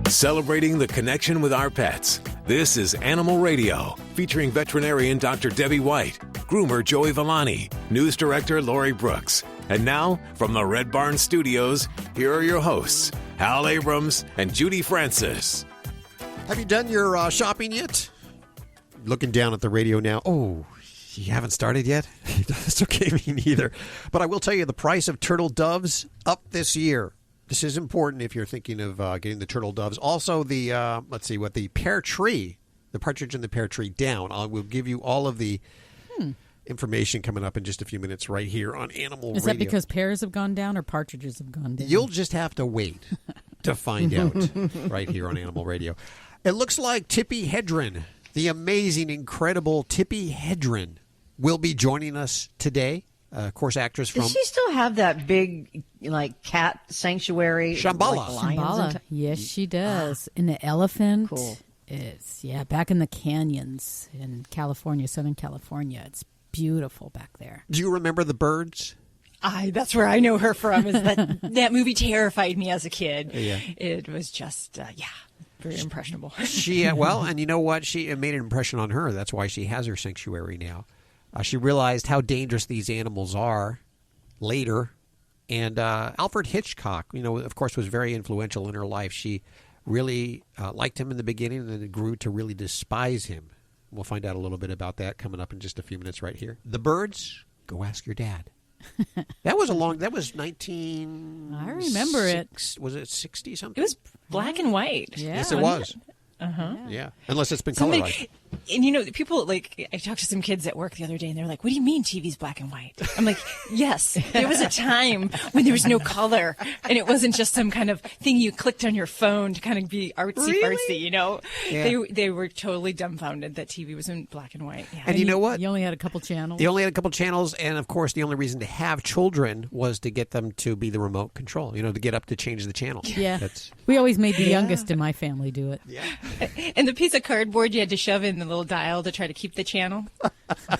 Celebrating the connection with our pets. This is Animal Radio, featuring veterinarian Dr. Debbie White, groomer Joey Villani, news director Lori Brooks. And now, from the Red Barn Studios, here are your hosts, Hal Abrams and Judy Francis. Have you done your shopping yet? Looking down at the radio now. Oh, you haven't started yet? That's okay, me neither. But I will tell you, the price of turtle doves up this year. This is important if you're thinking of getting the turtle doves. Also, the the pear tree, the partridge in the pear tree down. I will give you all of the information coming up in just a few minutes right here on Animal Radio. Is that because pears have gone down or partridges have gone down? You'll just have to wait to find out right here on Animal Radio. It looks like Tippi Hedren, the amazing, incredible Tippi Hedren, will be joining us today. Of course, actress from... Does she still have that big, cat sanctuary? Shambala. Shambala. Yes, she does. In the elephant. Cool. It's, back in the canyons in California, Southern California. It's beautiful back there. Do you remember the birds? That's where I know her from. Is that movie terrified me as a kid. Yeah. It was just, very impressionable. And you know what? It made an impression on her. That's why she has her sanctuary now. She realized how dangerous these animals are later. And Alfred Hitchcock, of course, was very influential in her life. She really liked him in the beginning and then grew to really despise him. We'll find out a little bit about that coming up in just a few minutes right here. The birds, go ask your dad. That was 19... I remember it. Was it 60 something? It was black and white. Yeah. Yes, it was. Uh-huh. Yeah, unless it's been colorized. And people, I talked to some kids at work the other day, and they're like, what do you mean TV's black and white? I'm like, yes, there was a time when there was no color, and it wasn't just some kind of thing you clicked on your phone to kind of be artsy-fartsy, Yeah. They were totally dumbfounded that TV was in black and white. Yeah. And you know what? You only had a couple channels. You only had a couple channels, and of course, the only reason to have children was to get them to be the remote control, to get up to change the channel. Yeah. We always made the youngest in my family do it. Yeah. And the piece of cardboard you had to shove in the little dial to try to keep the channel. I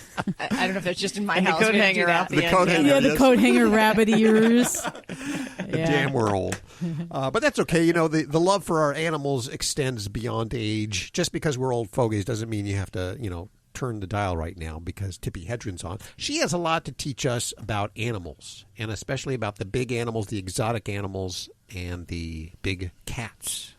don't know if that's just in my house. The coat hanger out the coat end. hanger. Yeah, the coat hanger rabbit ears. Damn, we're old. But that's okay. The love for our animals extends beyond age. Just because we're old fogies doesn't mean you have to, turn the dial right now because Tippi Hedren's on. She has a lot to teach us about animals, and especially about the big animals, the exotic animals, and the big cats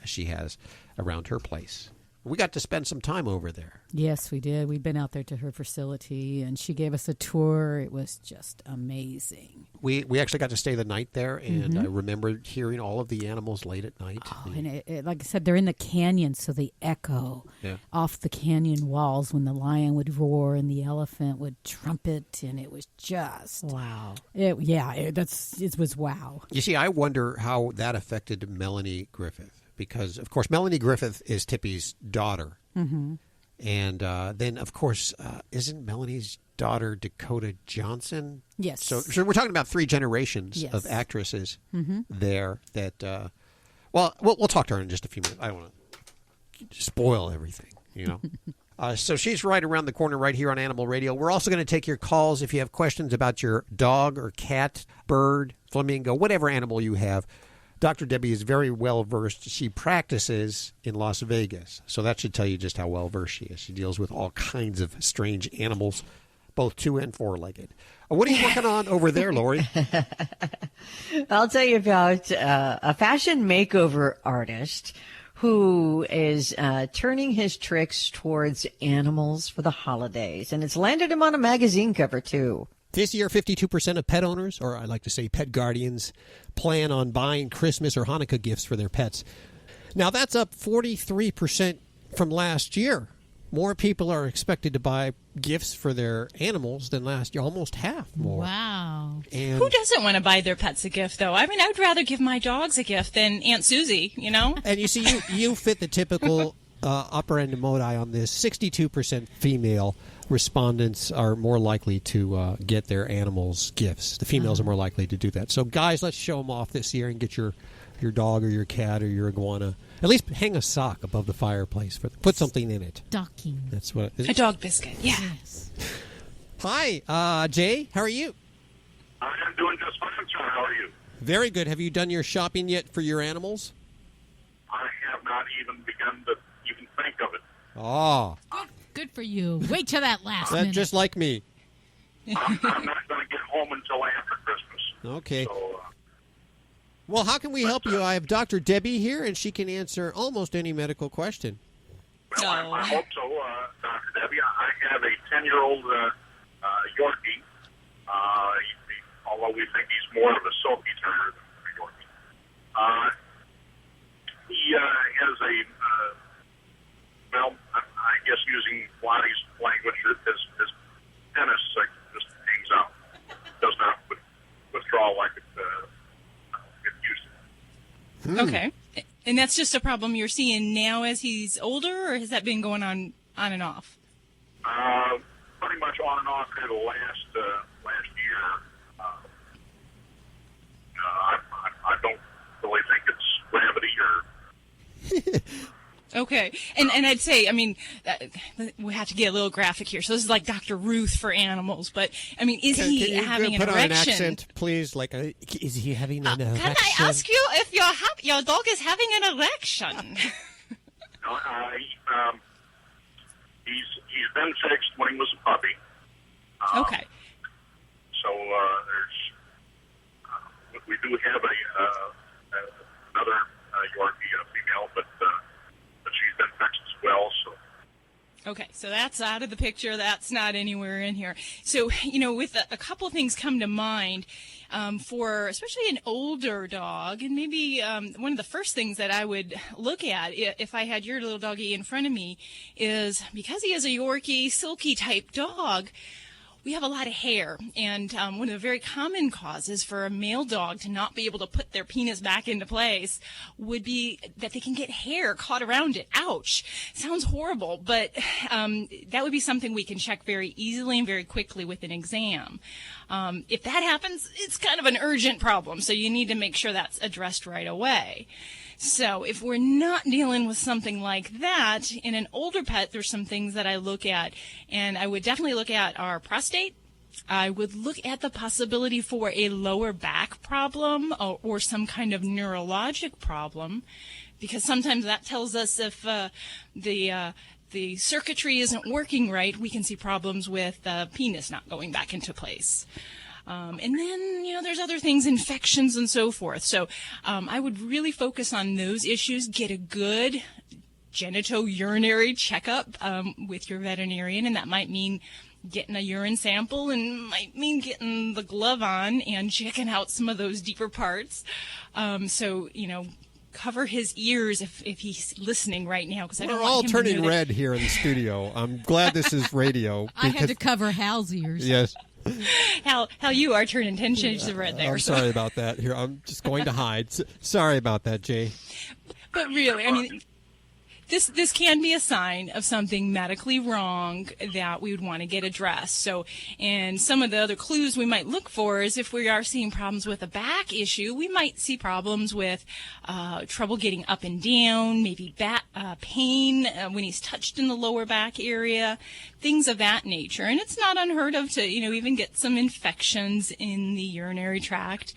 she has around her place. We got to spend some time over there. Yes, we did. We've been out there to her facility, and she gave us a tour. It was just amazing. We actually got to stay the night there, and I remember hearing all of the animals late at night. Oh, and like I said, they're in the canyon, so they echo off the canyon walls when the lion would roar and the elephant would trumpet, and it was just... Wow. It was wow. You see, I wonder how that affected Melanie Griffith. Because, of course, Melanie Griffith is Tippi's daughter. Mm-hmm. And then, of course, isn't Melanie's daughter Dakota Johnson? Yes. So we're talking about three generations of actresses there that, we'll talk to her in just a few minutes. I don't want to spoil everything, So she's right around the corner right here on Animal Radio. We're also going to take your calls if you have questions about your dog or cat, bird, flamingo, whatever animal you have. Dr. Debbie is very well-versed. She practices in Las Vegas, so that should tell you just how well-versed she is. She deals with all kinds of strange animals, both two- and four-legged. What are you working on over there, Lori? I'll tell you about a fashion makeover artist who is turning his tricks towards animals for the holidays, and it's landed him on a magazine cover, too. This year, 52% of pet owners, or I like to say pet guardians, plan on buying Christmas or Hanukkah gifts for their pets. Now, that's up 43% from last year. More people are expected to buy gifts for their animals than last year, almost half more. Wow. And who doesn't want to buy their pets a gift, though? I mean, I would rather give my dogs a gift than Aunt Susie, And you see, you fit the typical upper end of modi on this. 62% female respondents are more likely to get their animals gifts. The females are more likely to do that. So, guys, let's show them off this year and get your dog or your cat or your iguana. At least hang a sock above the fireplace. Put something in it. Stocking. That's what a dog biscuit. Yeah. Yes. Hi, Jay. How are you? I'm doing just fine, John. How are you? Very good. Have you done your shopping yet for your animals? I not even begun to even think of it. Oh. Good for you. Wait till that last That's minute. just like me. I'm not going to get home until after Christmas. Okay. So, Well, how can we help you? I have Dr. Debbie here, and she can answer almost any medical question. well, I hope so, Dr. Debbie. I have a 10-year-old Yorkie, although we think he's more of a Silky Terrier than a Yorkie. He has a, I guess using Lottie's language, his penis just hangs out. Does not withdraw like it used to. Okay. And that's just a problem you're seeing now as he's older, or has that been going on and off? Pretty much on and off for the last year. I don't really think it's gravity or... Okay. And I'd say, I mean, we have to get a little graphic here. So this is like Dr. Ruth for animals. But, I mean, is he having an erection? Put on an accent, please? Like, is he having an erection? Can I ask you if your dog is having an erection? No, he's been fixed when he was a puppy. Okay. So we do have another Yorkie, a female, but she's been fixed as well. So. Okay, so that's out of the picture. That's not anywhere in here. So, with a couple things come to mind for especially an older dog, and maybe one of the first things that I would look at if I had your little doggy in front of me is, because he is a Yorkie, silky type dog, we have a lot of hair, and one of the very common causes for a male dog to not be able to put their penis back into place would be that they can get hair caught around it. Ouch. Sounds horrible, but that would be something we can check very easily and very quickly with an exam. If that happens, it's kind of an urgent problem, so you need to make sure that's addressed right away. So if we're not dealing with something like that, in an older pet, there's some things that I look at. And I would definitely look at our prostate. I would look at the possibility for a lower back problem or some kind of neurologic problem, because sometimes that tells us if the circuitry isn't working right, we can see problems with the penis not going back into place. And then, there's other things, infections and so forth. So I would really focus on those issues, get a good genitourinary checkup with your veterinarian, and that might mean getting a urine sample and might mean getting the glove on and checking out some of those deeper parts. So, cover his ears if he's listening right now, because I don't We're want all him to turning know red here in the studio. I'm glad this is radio. I had to cover Hal's ears. Yes. Hal, you are turning 10 shades of red there. I'm sorry about that. Here, I'm just going to hide. Sorry about that, Jay. But really, I mean, this can be a sign of something medically wrong that we would want to get addressed. So, and some of the other clues we might look for is if we are seeing problems with a back issue, we might see problems with trouble getting up and down, maybe back pain when he's touched in the lower back area, things of that nature. And it's not unheard of to, even get some infections in the urinary tract.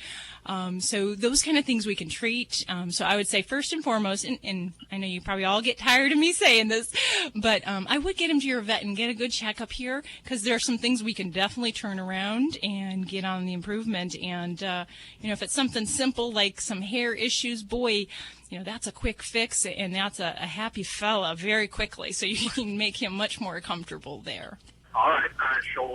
So those kind of things we can treat. So I would say first and foremost, and I know you probably all get tired of me saying this, but I would get him to your vet and get a good checkup here, because there are some things we can definitely turn around and get on the improvement. And, if it's something simple like some hair issues, boy, that's a quick fix, and that's a happy fella very quickly. So you can make him much more comfortable there. All right. I shall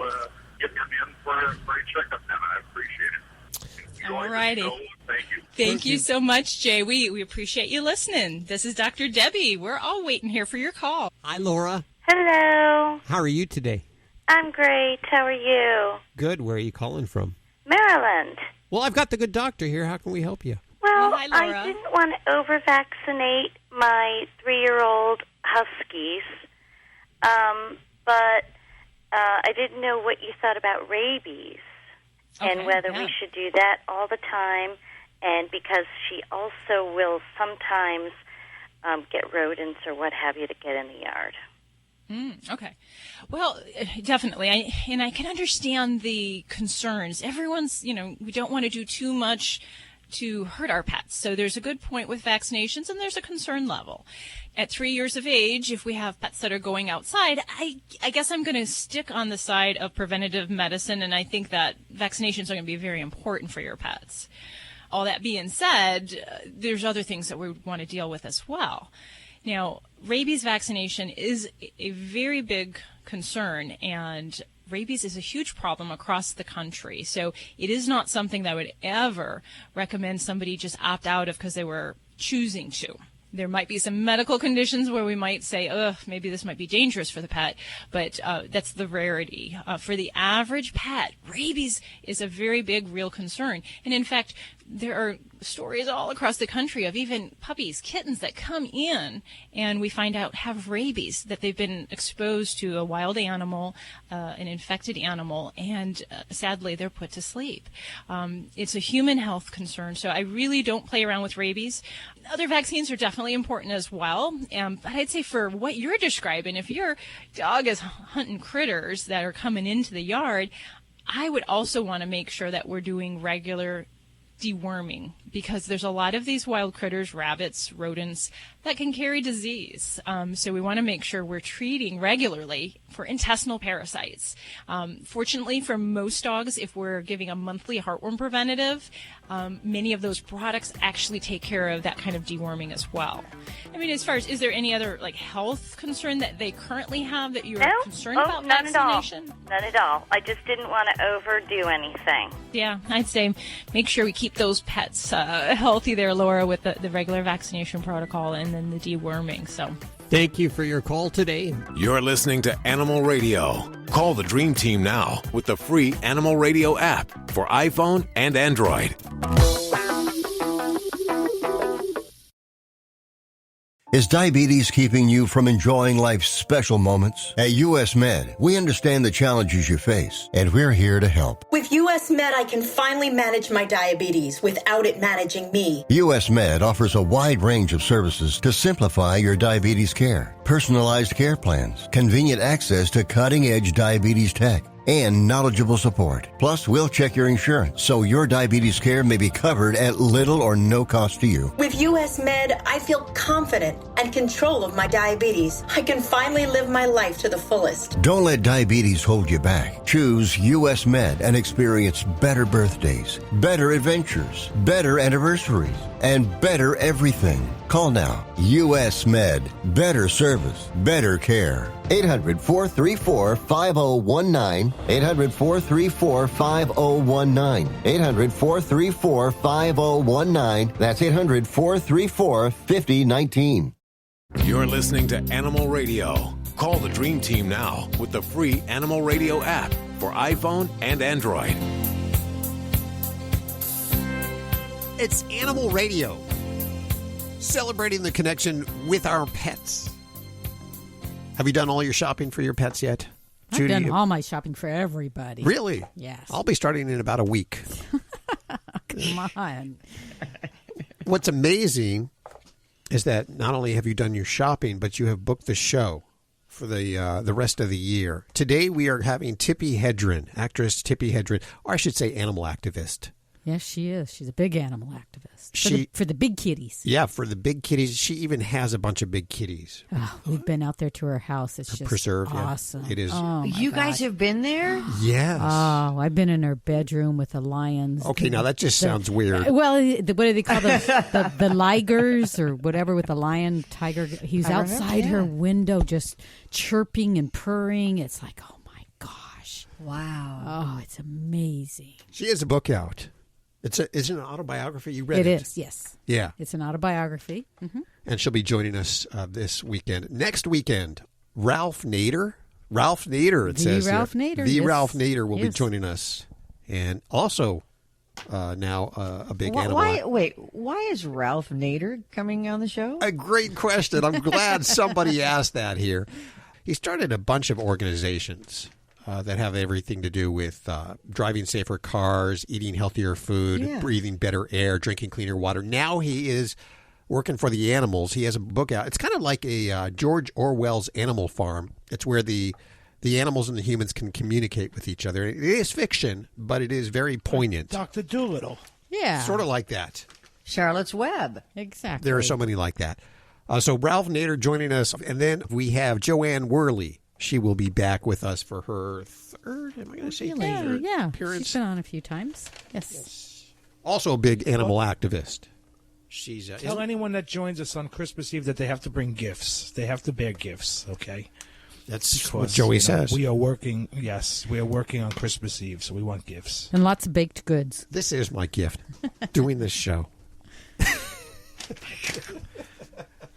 get him in for a checkup then. I appreciate it. All righty. Thank you. Thank you so much, Jay. We appreciate you listening. This is Dr. Debbie. We're all waiting here for your call. Hi, Laura. Hello. How are you today? I'm great. How are you? Good. Where are you calling from? Maryland. Well, I've got the good doctor here. How can we help you? Well, Hi, Laura. I didn't want to over-vaccinate my 3-year-old huskies, but I didn't know what you thought about rabies. And whether we should do that all the time, and because she also will sometimes get rodents or what have you to get in the yard. Okay. Well, definitely. I can understand the concerns. Everyone's, we don't want to do too much to hurt our pets. So there's a good point with vaccinations, and there's a concern level. At 3 years of age, if we have pets that are going outside, I guess I'm going to stick on the side of preventative medicine, and I think that vaccinations are going to be very important for your pets. All that being said, there's other things that we want to deal with as well. Now, rabies vaccination is a very big concern, and rabies is a huge problem across the country. So it is not something that I would ever recommend somebody just opt out of because they were choosing to. There might be some medical conditions where we might say, maybe this might be dangerous for the pet, but that's the rarity. For the average pet, rabies is a very big, real concern. And in fact, there are stories all across the country of even puppies, kittens that come in and we find out have rabies, that they've been exposed to a wild animal, an infected animal, and sadly they're put to sleep. It's a human health concern, so I really don't play around with rabies. Other vaccines are definitely important as well, but I'd say for what you're describing, if your dog is hunting critters that are coming into the yard, I would also want to make sure that we're doing regular deworming, because there's a lot of these wild critters, rabbits, rodents, that can carry disease. So we want to make sure we're treating regularly for intestinal parasites. Fortunately, for most dogs, if we're giving a monthly heartworm preventative, many of those products actually take care of that kind of deworming as well. I mean, as far as, is there any other health concern that they currently have that you're concerned about vaccination? None at all. I just didn't want to overdo anything. Yeah, I'd say make sure we keep those pets healthy there, Laura, with the regular vaccination protocol and then the deworming. So thank you for your call today. You're listening to Animal Radio. Call the Dream Team now with the free Animal Radio app for iPhone and Android. Is diabetes keeping you from enjoying life's special moments? At US Med, we understand the challenges you face, and we're here to help. With US Med, I can finally manage my diabetes without it managing me. US Med offers a wide range of services to simplify your diabetes care. Personalized care plans, convenient access to cutting-edge diabetes tech, and knowledgeable support. Plus, we'll check your insurance so your diabetes care may be covered at little or no cost to you. With US Med, I feel confident and control of my diabetes. I can finally live my life to the fullest. Don't let diabetes hold you back. Choose US Med and experience better birthdays, better adventures, better anniversaries, and better everything. Call now. US Med. Better service, better care. 800-434-5019. 800-434-5019. 800-434-5019. That's 800-434-5019. You're listening to Animal Radio. Call the Dream Team now with the free Animal Radio app for iPhone and Android. It's Animal Radio, celebrating the connection with our pets. Have you done all your shopping for your pets yet? I've Judy, done all my shopping for everybody. Really? Yes. I'll be starting in about a week. Come on. What's amazing is that not only have you done your shopping, but you have booked the show for the rest of the year. Today we are having Tippi Hedren, actress Tippi Hedren, or I should say animal activist. Yes, she is. She's a big animal activist. For the big kitties. Yeah, for the big kitties. She even has a bunch of big kitties. Oh, we've been out there to her house. It's just preserve, awesome. Yeah. It is. Oh, you guys have been there? Yes. Oh, I've been in her bedroom with the lions. Okay, now that just sounds weird. Well, what do they call them? the Ligers or whatever with the lion, tiger. He's outside her window just chirping and purring. It's like, oh my gosh. Wow. Oh, it's amazing. She has a book out. It's an autobiography. You read it? It is, yes. Yeah. It's an autobiography. Mm-hmm. And she'll be joining us this weekend. Next weekend, Ralph Nader. Ralph Nader, it says. Ralph Nader. The yes. Ralph Nader will be joining us. And also now a big animal. Why is Ralph Nader coming on the show? A great question. I'm glad somebody asked that here. He started a bunch of organizations that have everything to do with driving safer cars, eating healthier food, breathing better air, drinking cleaner water. Now he is working for the animals. He has a book out. It's kind of like a George Orwell's Animal Farm. It's where the animals and the humans can communicate with each other. It is fiction, but it is very poignant. Dr. Dolittle. Yeah. Sort of like that. Charlotte's Web. Exactly. There are so many like that. So Ralph Nader joining us, and then we have Joanne Worley. She will be back with us for her third, am I going to say third yeah. appearance? She's been on a few times. Yes. Also a big animal activist. She's Tell anyone that joins us on Christmas Eve that they have to bring gifts. They have to bear gifts, okay? That's what Joey says. We are working, yes, we are working on Christmas Eve, so we want gifts. And lots of baked goods. This is my gift, doing this show.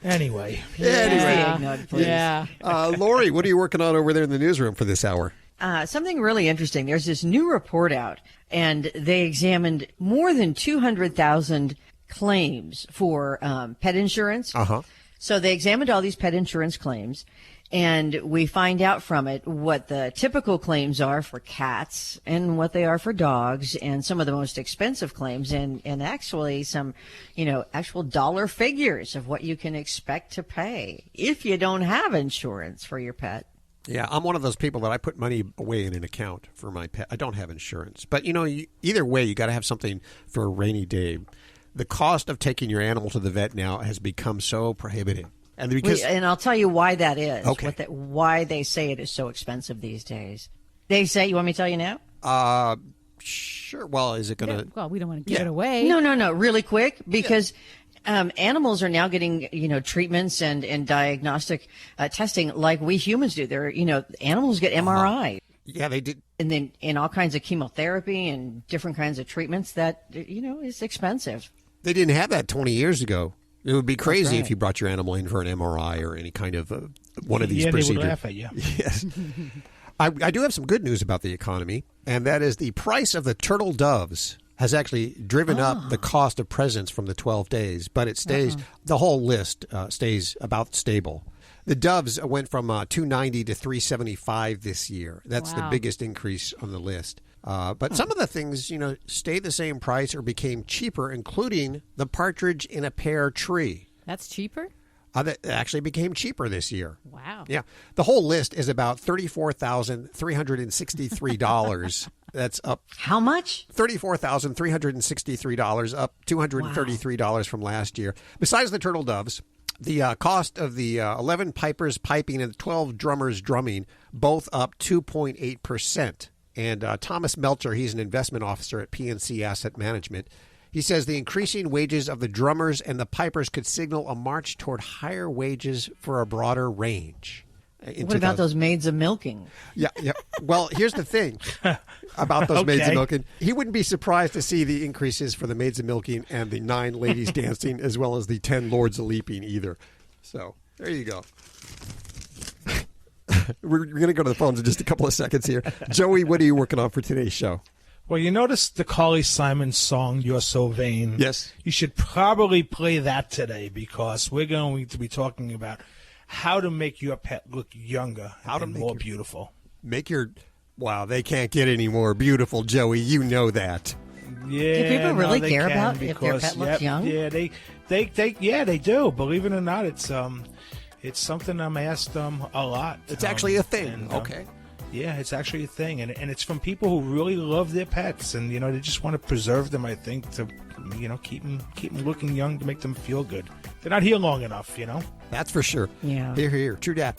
Anyway. Yeah. Lori, what are you working on over there in the newsroom for this hour? Something really interesting. There's this new report out, and they examined more than 200,000 claims for pet insurance. Uh-huh. So they examined all these pet insurance claims, and we find out from it what the typical claims are for cats and what they are for dogs, and some of the most expensive claims, and actually some, actual dollar figures of what you can expect to pay if you don't have insurance for your pet. Yeah, I'm one of those people that I put money away in an account for my pet. I don't have insurance. But, either way, you got to have something for a rainy day. The cost of taking your animal to the vet now has become so prohibitive. And I'll tell you why that is. Okay. Why they say it is so expensive these days. They say, you want me to tell you now? Sure. Well, is it going to... Well, we don't want to give it away. No. Really quick, because animals are now getting, treatments and diagnostic testing like we humans do. They're, animals get MRI. Yeah, they did. And then in all kinds of chemotherapy and different kinds of treatments that, is expensive. They didn't have that 20 years ago. It would be crazy right. if you brought your animal in for an MRI or any kind of one of these procedures. They would laugh at you. Yes. I do have some good news about the economy, and that is the price of the turtle doves has actually driven up the cost of presents from the 12 days, but it stays, the whole list stays about stable. The doves went from $290 to $375 this year. That's the biggest increase on the list. But some of the things, stayed the same price or became cheaper, including the partridge in a pear tree. That's cheaper? That actually became cheaper this year. Wow. Yeah. The whole list is about $34,363. That's up. How much? $34,363, up $233 from last year. Besides the turtle doves, the cost of the 11 pipers piping and 12 drummers drumming, both up 2.8%. And Thomas Melcher, he's an investment officer at PNC Asset Management. He says the increasing wages of the drummers and the pipers could signal a march toward higher wages for a broader range. What about those maids of milking? Yeah. Well, here's the thing about those maids of milking. He wouldn't be surprised to see the increases for the maids of milking and the 9 ladies dancing, as well as the 10 lords of leaping either. So there you go. We're going to go to the phones in just a couple of seconds here. Joey, what are you working on for today's show? Well, you notice the Carly Simon song, You're So Vain. Yes. You should probably play that today because we're going to be talking about how to make your pet look younger and more beautiful. Wow, they can't get any more beautiful, Joey. You know that. Yeah. Do people really care about if their pet looks young? Yeah, they do. Believe it or not, it's something I'm asked a lot. It's actually a thing. And, okay. Yeah, it's actually a thing, and it's from people who really love their pets, and they just want to preserve them. I think to keep them looking young, to make them feel good. They're not here long enough, That's for sure. Yeah. Here. True dat.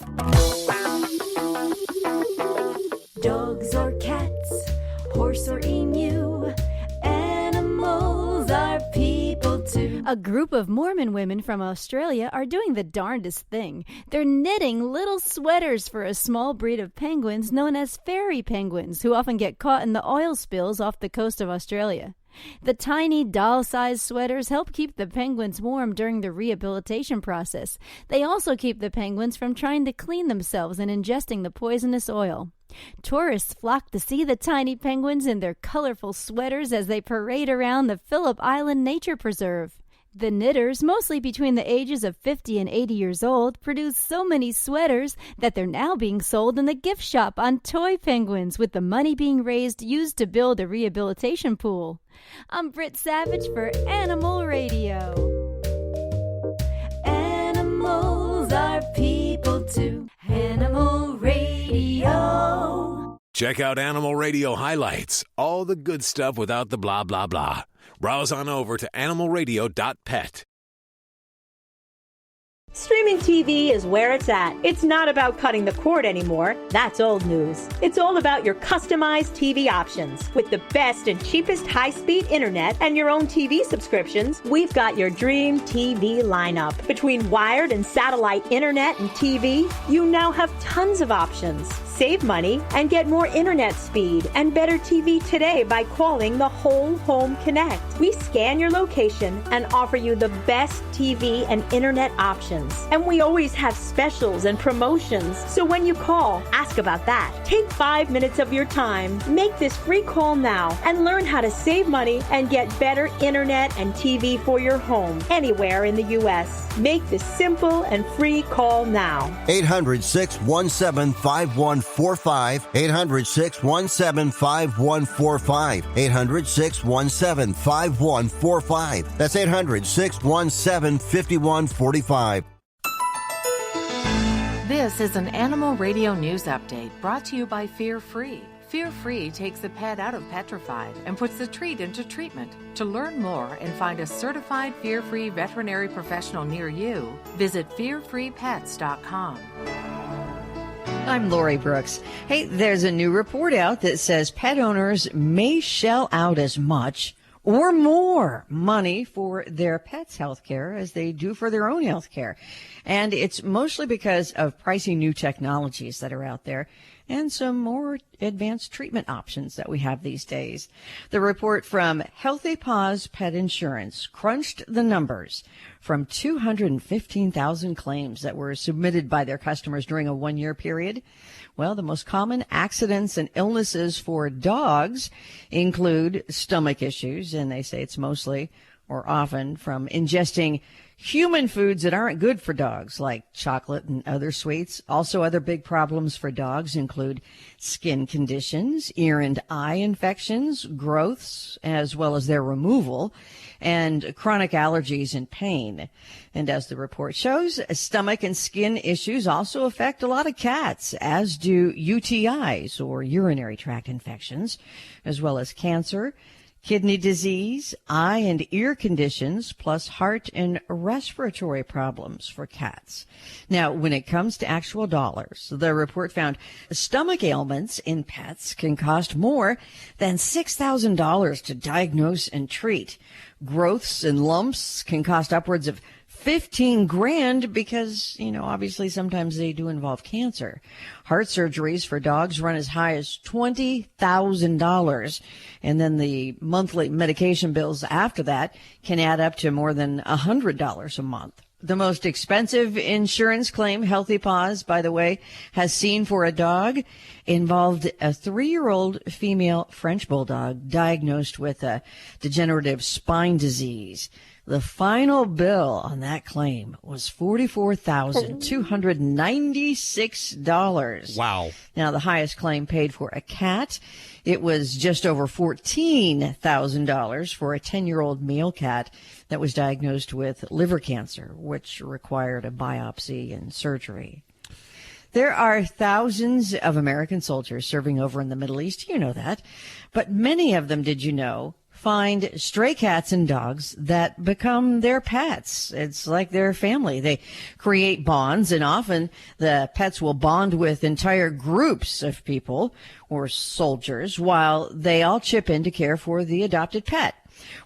Dogs or cats, horse or emu, animals are people too. A group of Mormon women from Australia are doing the darndest thing. They're knitting little sweaters for a small breed of penguins known as fairy penguins, who often get caught in the oil spills off the coast of Australia. The tiny doll-sized sweaters help keep the penguins warm during the rehabilitation process. They also keep the penguins from trying to clean themselves and ingesting the poisonous oil. Tourists flock to see the tiny penguins in their colorful sweaters as they parade around the Phillip Island Nature Preserve. The knitters, mostly between the ages of 50 and 80 years old, produce so many sweaters that they're now being sold in the gift shop on toy penguins, with the money being raised used to build a rehabilitation pool. I'm Britt Savage for Animal Radio. Animals are people too. Animal Radio. Check out Animal Radio highlights, all the good stuff without the blah, blah, blah. Browse on over to animalradio.pet. Streaming TV is where it's at. It's not about cutting the cord anymore. That's old news. It's all about your customized TV options. With the best and cheapest high-speed internet and your own TV subscriptions, we've got your dream TV lineup. Between wired and satellite internet and TV, you now have tons of options. Save money and get more internet speed and better TV today by calling the Whole Home Connect. We scan your location and offer you the best TV and internet options. And we always have specials and promotions. So when you call, ask about that. Take 5 minutes of your time. Make this free call now and learn how to save money and get better internet and TV for your home anywhere in the U.S. Make this simple and free call now. 800-617-5145. 800-617-5145. 800-617-5145. That's 800-617-5145. This is an Animal Radio News Update brought to you by Fear Free. Fear Free takes the pet out of petrified and puts the treat into treatment. To learn more and find a certified Fear Free veterinary professional near you, visit fearfreepets.com. I'm Lori Brooks. Hey, there's a new report out that says pet owners may shell out as much or more money for their pets' health care as they do for their own health care. And it's mostly because of pricey new technologies that are out there and some more advanced treatment options that we have these days. The report from Healthy Paws Pet Insurance crunched the numbers from 215,000 claims that were submitted by their customers during a one-year period. Well, the most common accidents and illnesses for dogs include stomach issues, and they say it's mostly or often from ingesting human foods that aren't good for dogs, like chocolate and other sweets. Also, other big problems for dogs include skin conditions, ear and eye infections, growths, as well as their removal, and chronic allergies and pain. And as the report shows, stomach and skin issues also affect a lot of cats, as do UTIs, or urinary tract infections, as well as cancer, kidney disease, eye and ear conditions, plus heart and respiratory problems for cats. Now, when it comes to actual dollars, the report found stomach ailments in pets can cost more than $6,000 to diagnose and treat. Growths and lumps can cost upwards of $15,000 because, obviously sometimes they do involve cancer. Heart surgeries for dogs run as high as $20,000. And then the monthly medication bills after that can add up to more than $100 a month. The most expensive insurance claim Healthy Paws, by the way, has seen for a dog involved a 3-year-old female French bulldog diagnosed with a degenerative spine disease. The final bill on that claim was $44,296. Wow. Now, the highest claim paid for a cat, it was just over $14,000 for a 10-year-old male cat that was diagnosed with liver cancer, which required a biopsy and surgery. There are thousands of American soldiers serving over in the Middle East. You know that. But many of them, did you know, find stray cats and dogs that become their pets. It's like their family. They create bonds, and often the pets will bond with entire groups of people or soldiers while they all chip in to care for the adopted pet.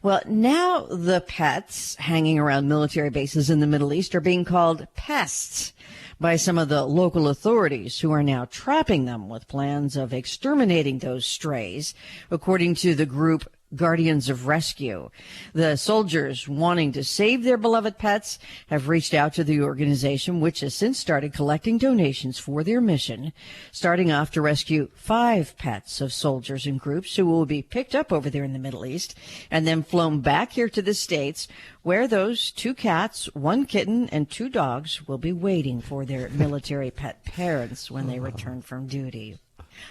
Well, now the pets hanging around military bases in the Middle East are being called pests by some of the local authorities, who are now trapping them with plans of exterminating those strays, according to the group Guardians of Rescue. The soldiers wanting to save their beloved pets have reached out to the organization, which has since started collecting donations for their mission, starting off to rescue 5 pets of soldiers and groups who will be picked up over there in the Middle East and then flown back here to the States, where those 2 cats, 1 kitten, and 2 dogs will be waiting for their military pet parents when they return from duty.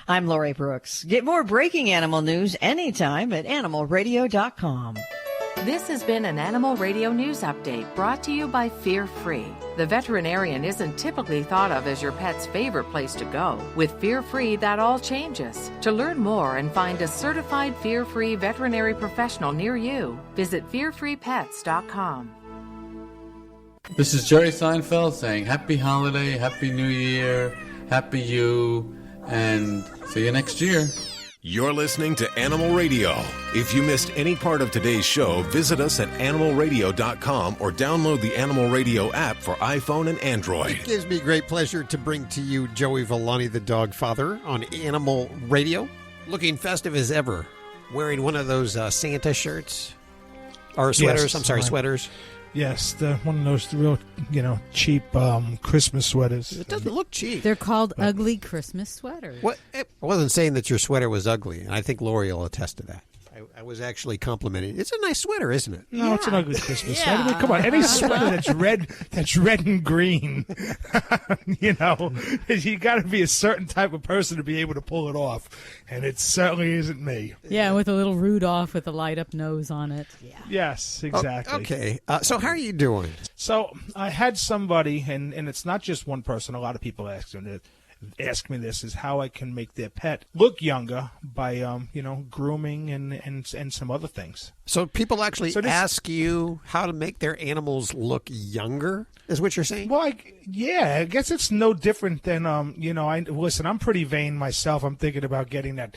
I'm Lori Brooks. Get more breaking animal news anytime at animalradio.com. This has been an Animal Radio News Update brought to you by Fear Free. The veterinarian isn't typically thought of as your pet's favorite place to go. With Fear Free, that all changes. To learn more and find a certified Fear Free veterinary professional near you, visit fearfreepets.com. This is Jerry Seinfeld saying Happy Holiday, Happy New Year, Happy You, and see you next year. You're listening to Animal Radio. If you missed any part of today's show, visit us at animalradio.com or download the Animal Radio app for iPhone and Android. It gives me great pleasure to bring to you Joey Villani, the dog father, on Animal Radio. Looking festive as ever, wearing one of those Santa shirts. Or sweaters, Yes, sweaters. Yes, one of those real, cheap Christmas sweaters. It doesn't look cheap. They're called ugly Christmas sweaters. What? I wasn't saying that your sweater was ugly, and I think Lori will attest to that. I was actually complimenting. It's a nice sweater, isn't it? No, it's an ugly Christmas sweater. I mean, come on, any sweater that's red and green, you got to be a certain type of person to be able to pull it off, and it certainly isn't me. Yeah, with a little Rudolph with a light-up nose on it. Yeah. Yes, exactly. Okay, so how are you doing? So I had somebody, and it's not just one person. A lot of people ask me this, is how I can make their pet look younger by grooming and some other things. So people actually ask you how to make their animals look younger, is what you're saying? Well, I guess it's no different than listen, I'm pretty vain myself. I'm thinking about getting that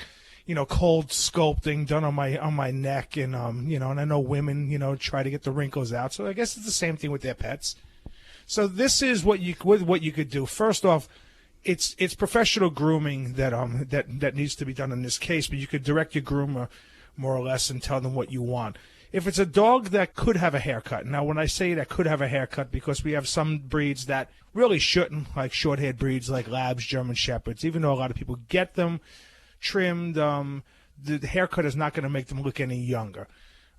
cold sculpting done on my neck, and and I know women try to get the wrinkles out. So I guess it's the same thing with their pets. So this is what you could do. First off, it's professional grooming that needs to be done in this case, but you could direct your groomer more or less and tell them what you want. If it's a dog that could have a haircut, now when I say that could have a haircut, because we have some breeds that really shouldn't, like short-haired breeds like Labs, German Shepherds, even though a lot of people get them trimmed, the haircut is not going to make them look any younger.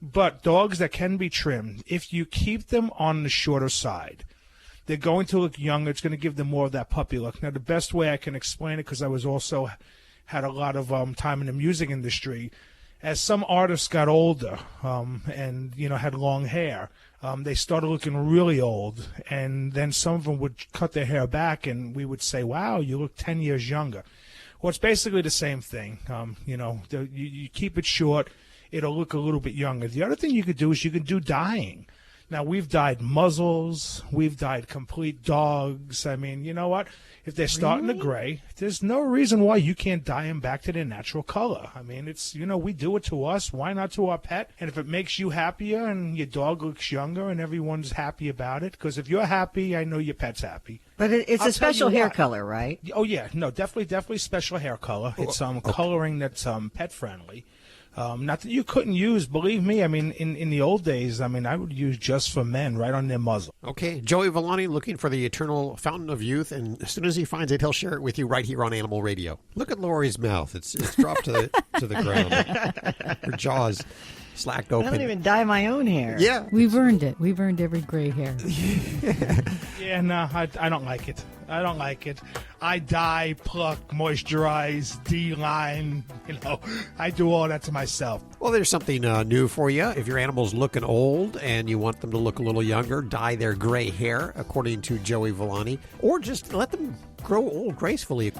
But dogs that can be trimmed, if you keep them on the shorter side, they're going to look younger. It's going to give them more of that puppy look. Now, the best way I can explain it, because I was also had a lot of time in the music industry, as some artists got older and had long hair, they started looking really old, and then some of them would cut their hair back, and we would say, "Wow, you look 10 years younger." Well, it's basically the same thing. You keep it short, it'll look a little bit younger. The other thing you could do is you could do dyeing. Now, we've dyed muzzles. We've dyed complete dogs. I mean, you know what? If they're starting to gray, there's no reason why you can't dye them back to their natural color. I mean, it's, we do it to us. Why not to our pet? And if it makes you happier and your dog looks younger and everyone's happy about it, because if you're happy, I know your pet's happy. But it's a special hair color, right? Oh, yeah. No, definitely special hair color. It's coloring that's pet-friendly. Not that you couldn't use, believe me. I mean, in the old days, I would use just for men right on their muzzle. Okay, Joey Villani looking for the eternal fountain of youth, and as soon as he finds it, he'll share it with you right here on Animal Radio. Look at Lori's mouth; it's dropped to the ground. Her jaws slacked open. I don't even dye my own hair. Yeah, we've earned it. We've earned every gray hair. Yeah, no, I don't like it. I don't like it. I dye, pluck, moisturize, D-line. I do all that to myself. Well, there's something new for you. If your animal's looking old and you want them to look a little younger, dye their gray hair, according to Joey Villani, or just let them grow old gracefully.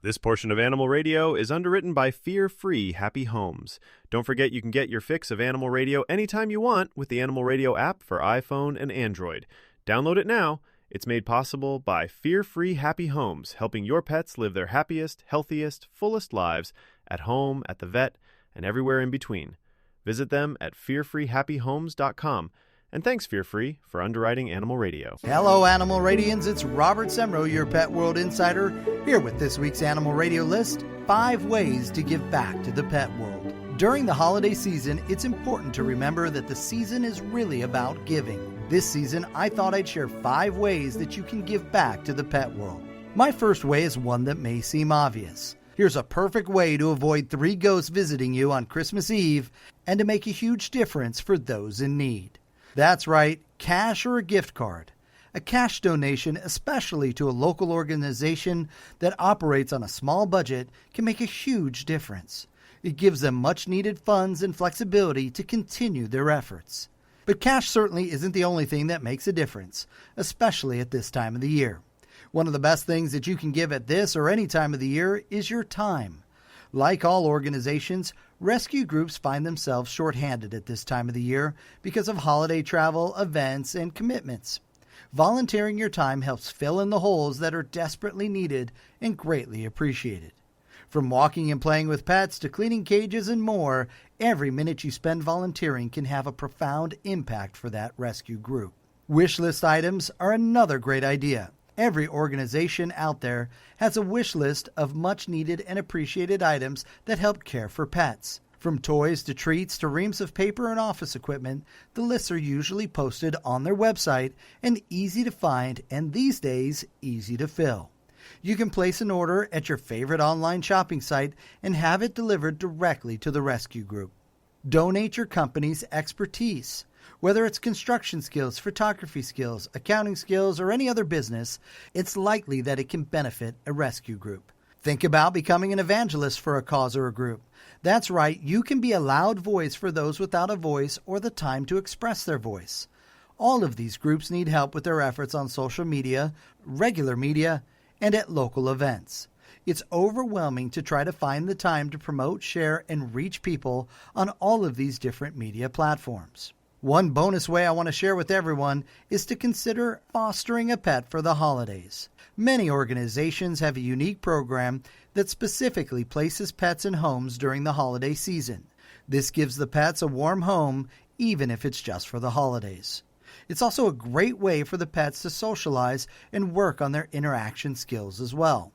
This portion of Animal Radio is underwritten by Fear Free Happy Homes. Don't forget you can get your fix of Animal Radio anytime you want with the Animal Radio app for iPhone and Android. Download it now. It's made possible by Fear Free Happy Homes, helping your pets live their happiest, healthiest, fullest lives at home, at the vet, and everywhere in between. Visit them at fearfreehappyhomes.com. And thanks, Fear Free, for underwriting Animal Radio. Hello, Animal Radians. It's Robert Semro, your Pet World Insider, here with this week's Animal Radio list, 5 ways to give back to the pet world. During the holiday season, it's important to remember that the season is really about giving. This season, I thought I'd share 5 ways that you can give back to the pet world. My first way is one that may seem obvious. Here's a perfect way to avoid 3 ghosts visiting you on Christmas Eve and to make a huge difference for those in need. That's right, cash or a gift card. A cash donation, especially to a local organization that operates on a small budget, can make a huge difference. It gives them much needed funds and flexibility to continue their efforts. But cash certainly isn't the only thing that makes a difference, especially at this time of the year. One of the best things that you can give at this or any time of the year is your time. Like all organizations, rescue groups find themselves shorthanded at this time of the year because of holiday travel, events, and commitments. Volunteering your time helps fill in the holes that are desperately needed and greatly appreciated. From walking and playing with pets to cleaning cages and more, every minute you spend volunteering can have a profound impact for that rescue group. Wish list items are another great idea. Every organization out there has a wish list of much needed and appreciated items that help care for pets. From toys to treats to reams of paper and office equipment, the lists are usually posted on their website and easy to find, and these days, easy to fill. You can place an order at your favorite online shopping site and have it delivered directly to the rescue group. Donate your company's expertise. Whether it's construction skills, photography skills, accounting skills, or any other business, it's likely that it can benefit a rescue group. Think about becoming an evangelist for a cause or a group. That's right, you can be a loud voice for those without a voice or the time to express their voice. All of these groups need help with their efforts on social media, regular media, and at local events. It's overwhelming to try to find the time to promote, share, and reach people on all of these different media platforms. One bonus way I want to share with everyone is to consider fostering a pet for the holidays. Many organizations have a unique program that specifically places pets in homes during the holiday season. This gives the pets a warm home, even if it's just for the holidays. It's also a great way for the pets to socialize and work on their interaction skills as well.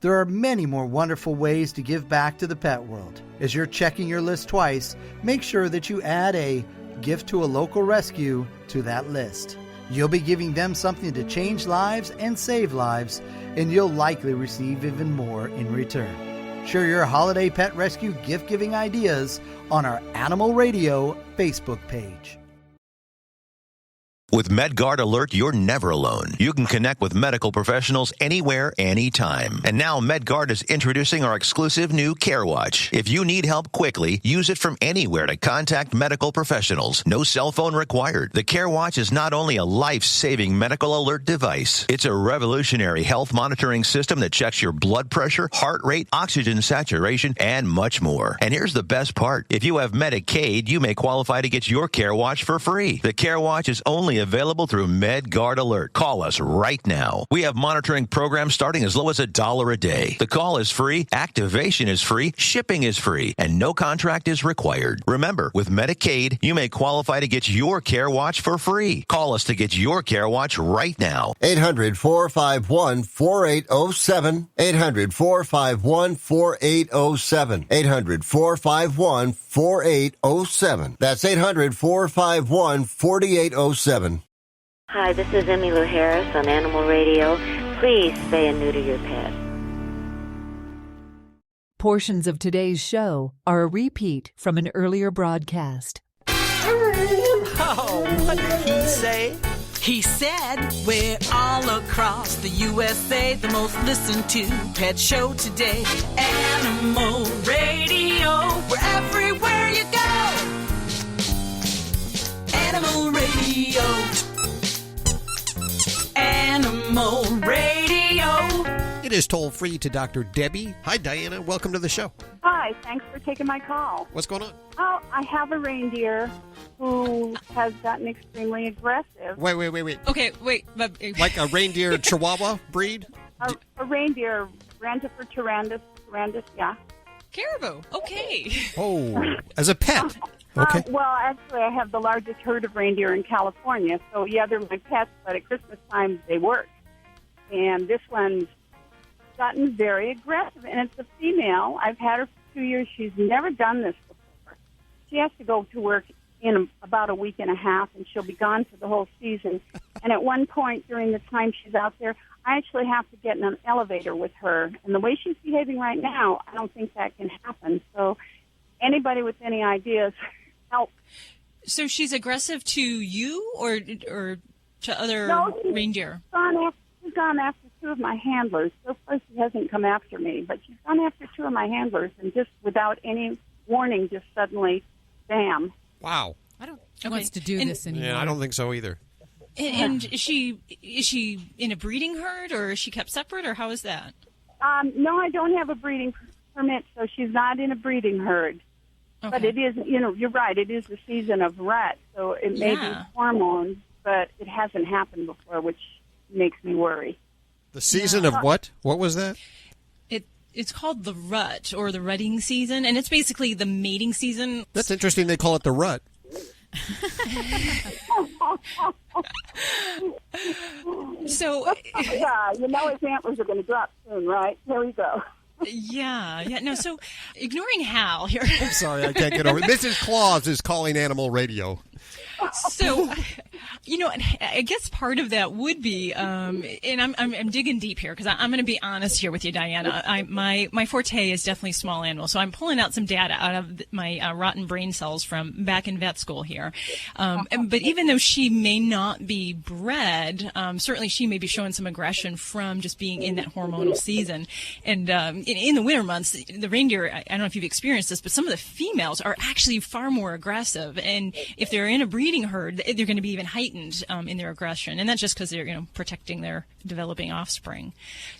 There are many more wonderful ways to give back to the pet world. As you're checking your list twice, make sure that you add a gift to a local rescue to that list. You'll be giving them something to change lives and save lives, and you'll likely receive even more in return. Share your holiday pet rescue gift-giving ideas on our Animal Radio Facebook page. With MedGuard Alert, you're never alone. You can connect with medical professionals anywhere, anytime. And now MedGuard is introducing our exclusive new Care Watch. If you need help quickly, use it from anywhere to contact medical professionals. No cell phone required. The Care Watch is not only a life-saving medical alert device, it's a revolutionary health monitoring system that checks your blood pressure, heart rate, oxygen saturation, and much more. And here's the best part. If you have Medicaid, you may qualify to get your Care Watch for free. The Care Watch is only available through MedGuard Alert. Call us right now. We have monitoring programs starting as low as $1 a day. The call is free, activation is free, shipping is free, and no contract is required. Remember, with Medicaid, you may qualify to get your Care Watch for free. Call us to get your Care Watch right now. 800-451-4807. 800-451-4807. 800-451-4807. That's 800-451-4807. Hi, this is Emmylou Harris on Animal Radio. Please spay and neuter your pet. Portions of today's show are a repeat from an earlier broadcast. Oh, what did he say? He said, we're all across the USA, the most listened to pet show today. Animal Radio, we're everywhere you go. Animal Radio. Animal Radio. It is toll free to Dr. Debbie. Hi, Diana. Welcome to the show. Hi. Thanks for taking my call. What's going on? Oh, I have a reindeer who has gotten extremely aggressive. Wait. Okay, wait. Like a reindeer Chihuahua breed? A reindeer, Rantifer Tarandus, yeah. Caribou. Okay. Oh, as a pet. Okay. Well, actually, I have the largest herd of reindeer in California. So, yeah, they're my pets, but at Christmas time, they work. And this one's gotten very aggressive, and it's a female. I've had her for 2 years. She's never done this before. She has to go to work in about a week and a half, and she'll be gone for the whole season. And at one point during the time she's out there, I actually have to get in an elevator with her. And the way she's behaving right now, I don't think that can happen. So anybody with any ideas, help. So she's aggressive to you or to other reindeer? She's gone after two of my handlers. So far, she hasn't come after me, but she's gone after two of my handlers, and just without any warning, just suddenly, bam. Wow. She wants to do this anymore. Yeah, I don't think so either. And is she in a breeding herd, or is she kept separate, or how is that? No, I don't have a breeding permit, so she's not in a breeding herd. Okay. But it is, you're right, it is the season of rut, so it may be hormones, but it hasn't happened before, which makes me worry. The season of what? What was that? It's called the rut, or the rutting season, and it's basically the mating season. That's interesting they call it the rut. So, yeah, his antlers are going to drop soon, right? There we go. Yeah. No, so ignoring Hal here. I'm sorry, I can't get over it. Mrs. Claus is calling Animal Radio. So, I guess part of that would be, and I'm digging deep here because I'm going to be honest here with you, Diana. My forte is definitely small animals, so I'm pulling out some data out of my rotten brain cells from back in vet school here. But even though she may not be bred, certainly she may be showing some aggression from just being in that hormonal season. And in the winter months, the reindeer, I don't know if you've experienced this, but some of the females are actually far more aggressive, and if they're in a breeding herd, they're going to be even heightened in their aggression, and that's just because they're protecting their developing offspring.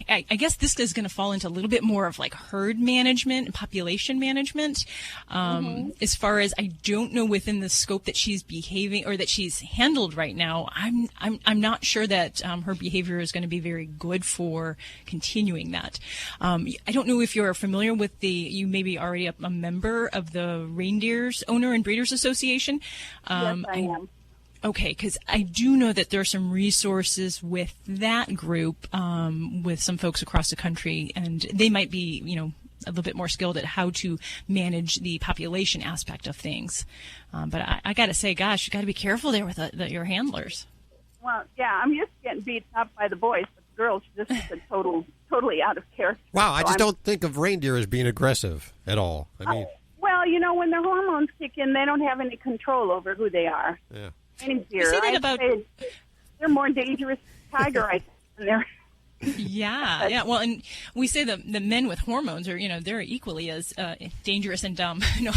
I guess this is going to fall into a little bit more of like herd management and population management. As far as I don't know within the scope that she's behaving or that she's handled right now, I'm not sure that her behavior is going to be very good for continuing that. I don't know if you're familiar with you may be already a member of the Reindeers Owner and Breeders Association. Yes, I am. Okay, because I do know that there are some resources with that group, with some folks across the country, and they might be, a little bit more skilled at how to manage the population aspect of things. But I got to say, gosh, you got to be careful there with your handlers. Well, yeah, I'm used to getting beaten up by the boys, but the girls, this is a totally out of character. Wow, I just don't think of reindeer as being aggressive at all. I mean, well, when their hormones kick in, they don't have any control over who they are. Yeah. Any deer, they're more dangerous tiger, I think, than they're. Yeah. Well, and we say the men with hormones are, they're equally as dangerous and dumb. No.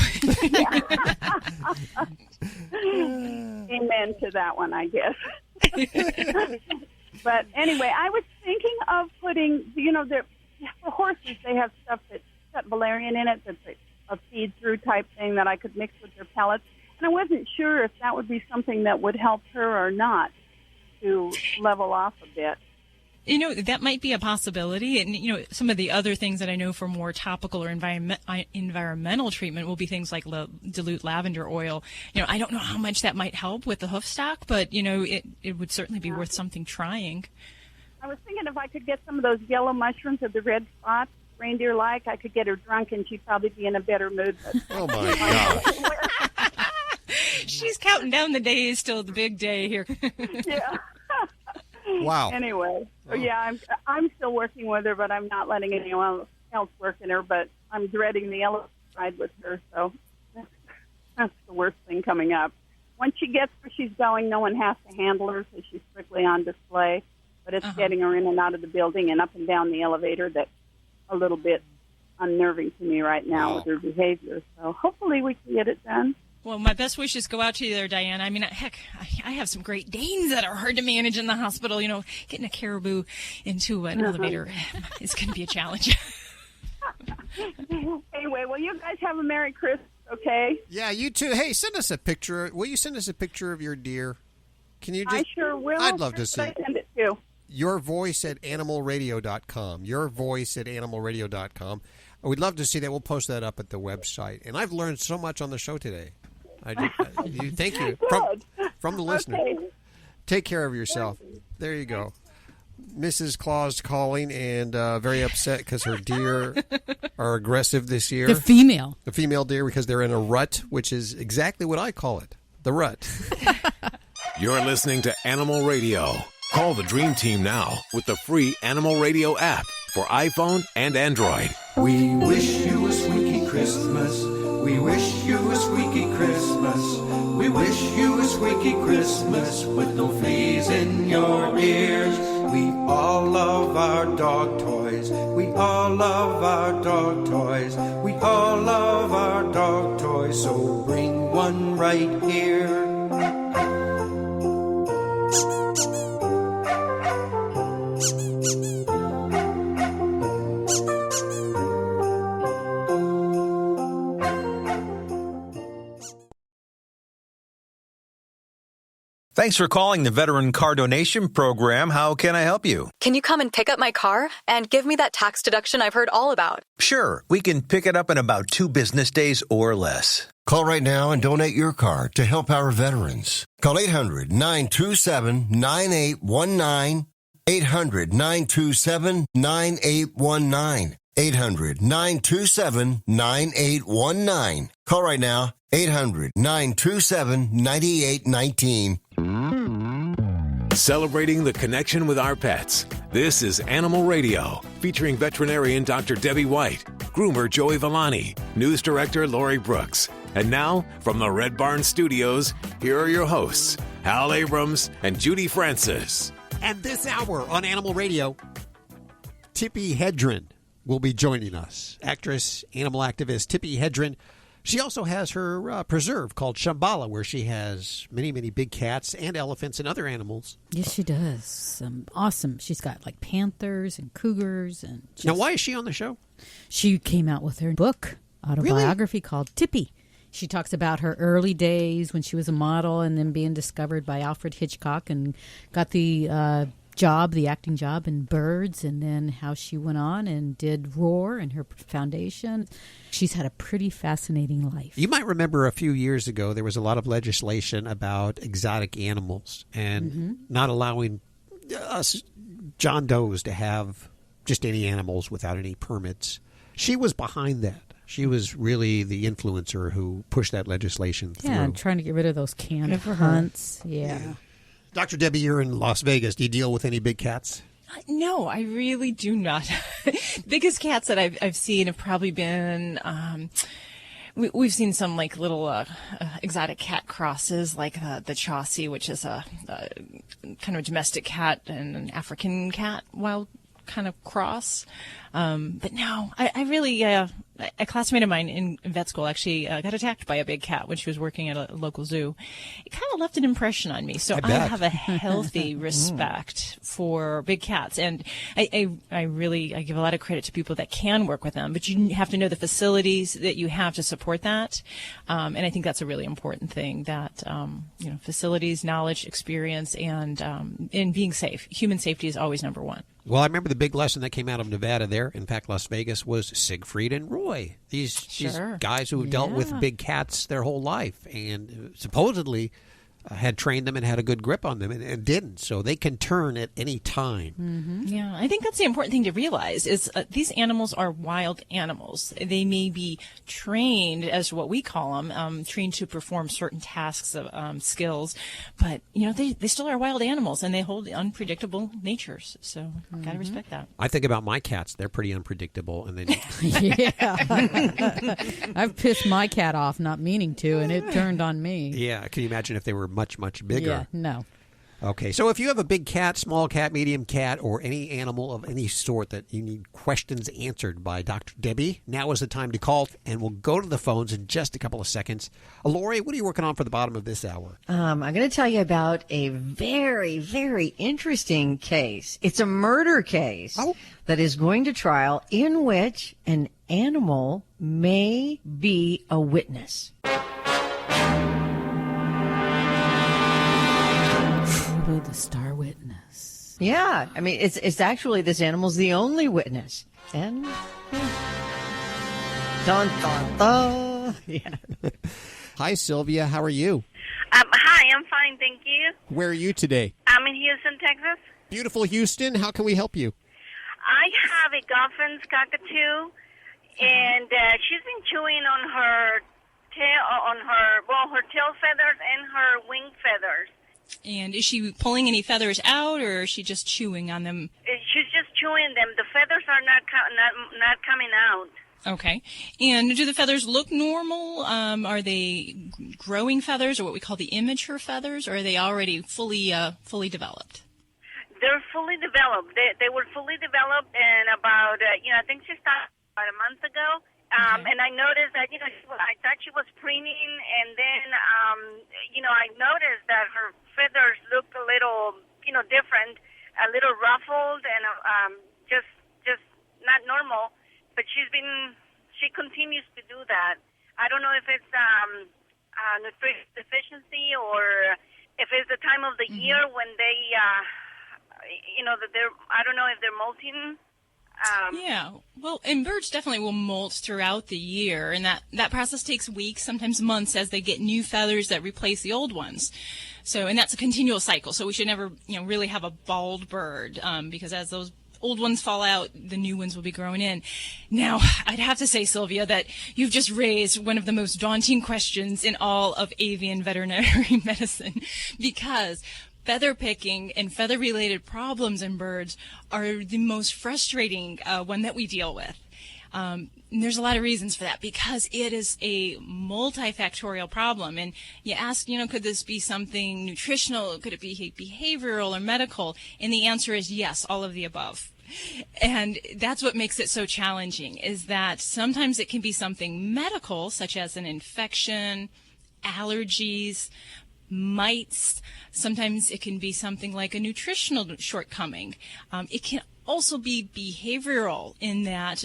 Amen to that one, I guess. But anyway, I was thinking of putting, for horses, they have stuff that's got valerian in it, that's a feed-through type thing that I could mix with their pellets. And I wasn't sure if that would be something that would help her or not to level off a bit. That might be a possibility. And, some of the other things that I know for more topical or environmental treatment will be things like dilute lavender oil. I don't know how much that might help with the hoof stock, but, it would certainly be worth something trying. I was thinking if I could get some of those yellow mushrooms of the red spots, reindeer like, I could get her drunk and she'd probably be in a better mood. But oh, my gosh. She's counting down the days till the big day here. Yeah. Wow. Anyway, so yeah, I'm still working with her, but I'm not letting anyone else work in her. But I'm dreading the elephant ride with her, so that's the worst thing coming up. Once she gets where she's going, no one has to handle her, so she's strictly on display. But it's getting her in and out of the building and up and down the elevator that's a little bit unnerving to me right now with her behavior. So hopefully we can get it done. Well, my best wishes go out to you there, Diana. I mean, heck, I have some Great Danes that are hard to manage in the hospital. Getting a caribou into an elevator is going to be a challenge. Anyway, well, you guys have a Merry Christmas, okay? Yeah, you too. Hey, send us a picture. Will you send us a picture of your deer? Can you just? I sure will. I'd love to see. I send it to. Your voice at animalradio.com. Your voice at animalradio.com. We'd love to see that. We'll post that up at the website. And I've learned so much on the show today. Thank you from the listener. Okay. Take care of yourself. There you go. Mrs. Claus calling and very upset because her deer are aggressive this year. The female deer, because they're in a rut, which is exactly what I call it, the rut. You're listening to Animal Radio. Call the Dream Team now with the free Animal Radio app for iPhone and Android. We wish you a squeaky Christmas. We wish you a squeaky Christmas. We wish you a squeaky Christmas with no fleas in your ears We all love our dog toys. We all love our dog toys. We all love our dog toys. So bring one right here. Thanks for calling the Veteran Car Donation Program. How can I help you? Can you come and pick up my car and give me that tax deduction I've heard all about? Sure, we can pick it up in about 2 business days or less. Call right now and donate your car to help our veterans. Call 800-927-9819. 800-927-9819. 800-927-9819. Call right now. 800-927-9819. Celebrating the connection with our pets. This is Animal Radio, featuring veterinarian Dr. Debbie White, groomer Joey Villani, news director Lori Brooks. And now, from the Red Barn Studios, here are your hosts, Hal Abrams and Judy Francis. And this hour on Animal Radio, Tippi Hedren will be joining us. Actress, animal activist Tippi Hedren. She also has her preserve called Shambala, where she has many, many big cats and elephants and other animals. Yes, she does. Awesome. She's got like panthers and cougars. And now, why is she on the show? She came out with her book, autobiography called Tippi. She talks about her early days when she was a model and then being discovered by Alfred Hitchcock and got the acting job in Birds, and then how she went on and did Roar and her foundation. She's had a pretty fascinating life. You might remember a few years ago there was a lot of legislation about exotic animals and not allowing us John Does to have just any animals without any permits. She was behind that. She was really the influencer who pushed that legislation through. Yeah, and trying to get rid of those canned hunts. Yeah. Dr. Debbie, you're in Las Vegas. Do you deal with any big cats? No, I really do not. Biggest cats that I've seen have probably been, we've seen some like little exotic cat crosses, like the Chaucy, which is a kind of domestic cat and an African cat, wild kind of cross. But no, I really, a classmate of mine in vet school actually got attacked by a big cat when she was working at a local zoo. It kind of left an impression on me. So I have a healthy respect for big cats. And I give a lot of credit to people that can work with them, but you have to know the facilities that you have to support that. And I think that's a really important thing, that, facilities, knowledge, experience, and in being safe. Human safety is always number one. Well, I remember the big lesson that came out of Nevada there, in fact, Las Vegas, was Siegfried and Roy. These guys who have dealt with big cats their whole life and supposedly had trained them and had a good grip on them and didn't. So they can turn at any time. Mm-hmm. Yeah, I think that's the important thing to realize is these animals are wild animals. They may be trained, as what we call them, trained to perform certain tasks of skills, but they still are wild animals and they hold unpredictable natures. So got to respect that. I think about my cats; they're pretty unpredictable, and then I've pissed my cat off not meaning to, and it turned on me. Yeah, can you imagine if they were much, much bigger? Yeah, no. Okay, so if you have a big cat, small cat, medium cat, or any animal of any sort that you need questions answered by Dr. Debbie, now is the time to call, and we'll go to the phones in just a couple of seconds. Lori, what are you working on for the bottom of this hour? I'm going to tell you about a very, very interesting case. It's a murder case that is going to trial in which an animal may be a witness. The star witness. Yeah, I mean, it's actually, this animal's the only witness. And dun dun dun. Yeah. Hi, Sylvia. How are you? Hi, I'm fine, thank you. Where are you today? I'm in Houston, Texas. Beautiful Houston. How can we help you? I have a Goffin's cockatoo, and she's been chewing on her tail, her tail feathers and her wing feathers. And is she pulling any feathers out, or is she just chewing on them? She's just chewing them. The feathers are not coming out. Okay. And do the feathers look normal? Are they growing feathers, or what we call the immature feathers, or are they already fully developed? they're fully developed. They were fully developed, and about I think she started about a month ago. And I noticed that I thought she was preening, and then I noticed that her feathers looked a little different, a little ruffled, and just not normal. But she continues to do that. I don't know if it's nutrition deficiency or if it's the time of the year when they that they're, I don't know if they're molting. Yeah, well, and birds definitely will molt throughout the year, and that process takes weeks, sometimes months, as they get new feathers that replace the old ones. So, and that's a continual cycle. So we should never, really have a bald bird, because as those old ones fall out, the new ones will be growing in. Now, I'd have to say, Sylvia, that you've just raised one of the most daunting questions in all of avian veterinary medicine, because feather picking and feather-related problems in birds are the most frustrating one that we deal with. And there's a lot of reasons for that, because it is a multifactorial problem. And you ask, could this be something nutritional? Could it be behavioral or medical? And the answer is yes, all of the above. And that's what makes it so challenging, is that sometimes it can be something medical, such as an infection, allergies, mites. Sometimes it can be something like a nutritional shortcoming. It can also be behavioral in that,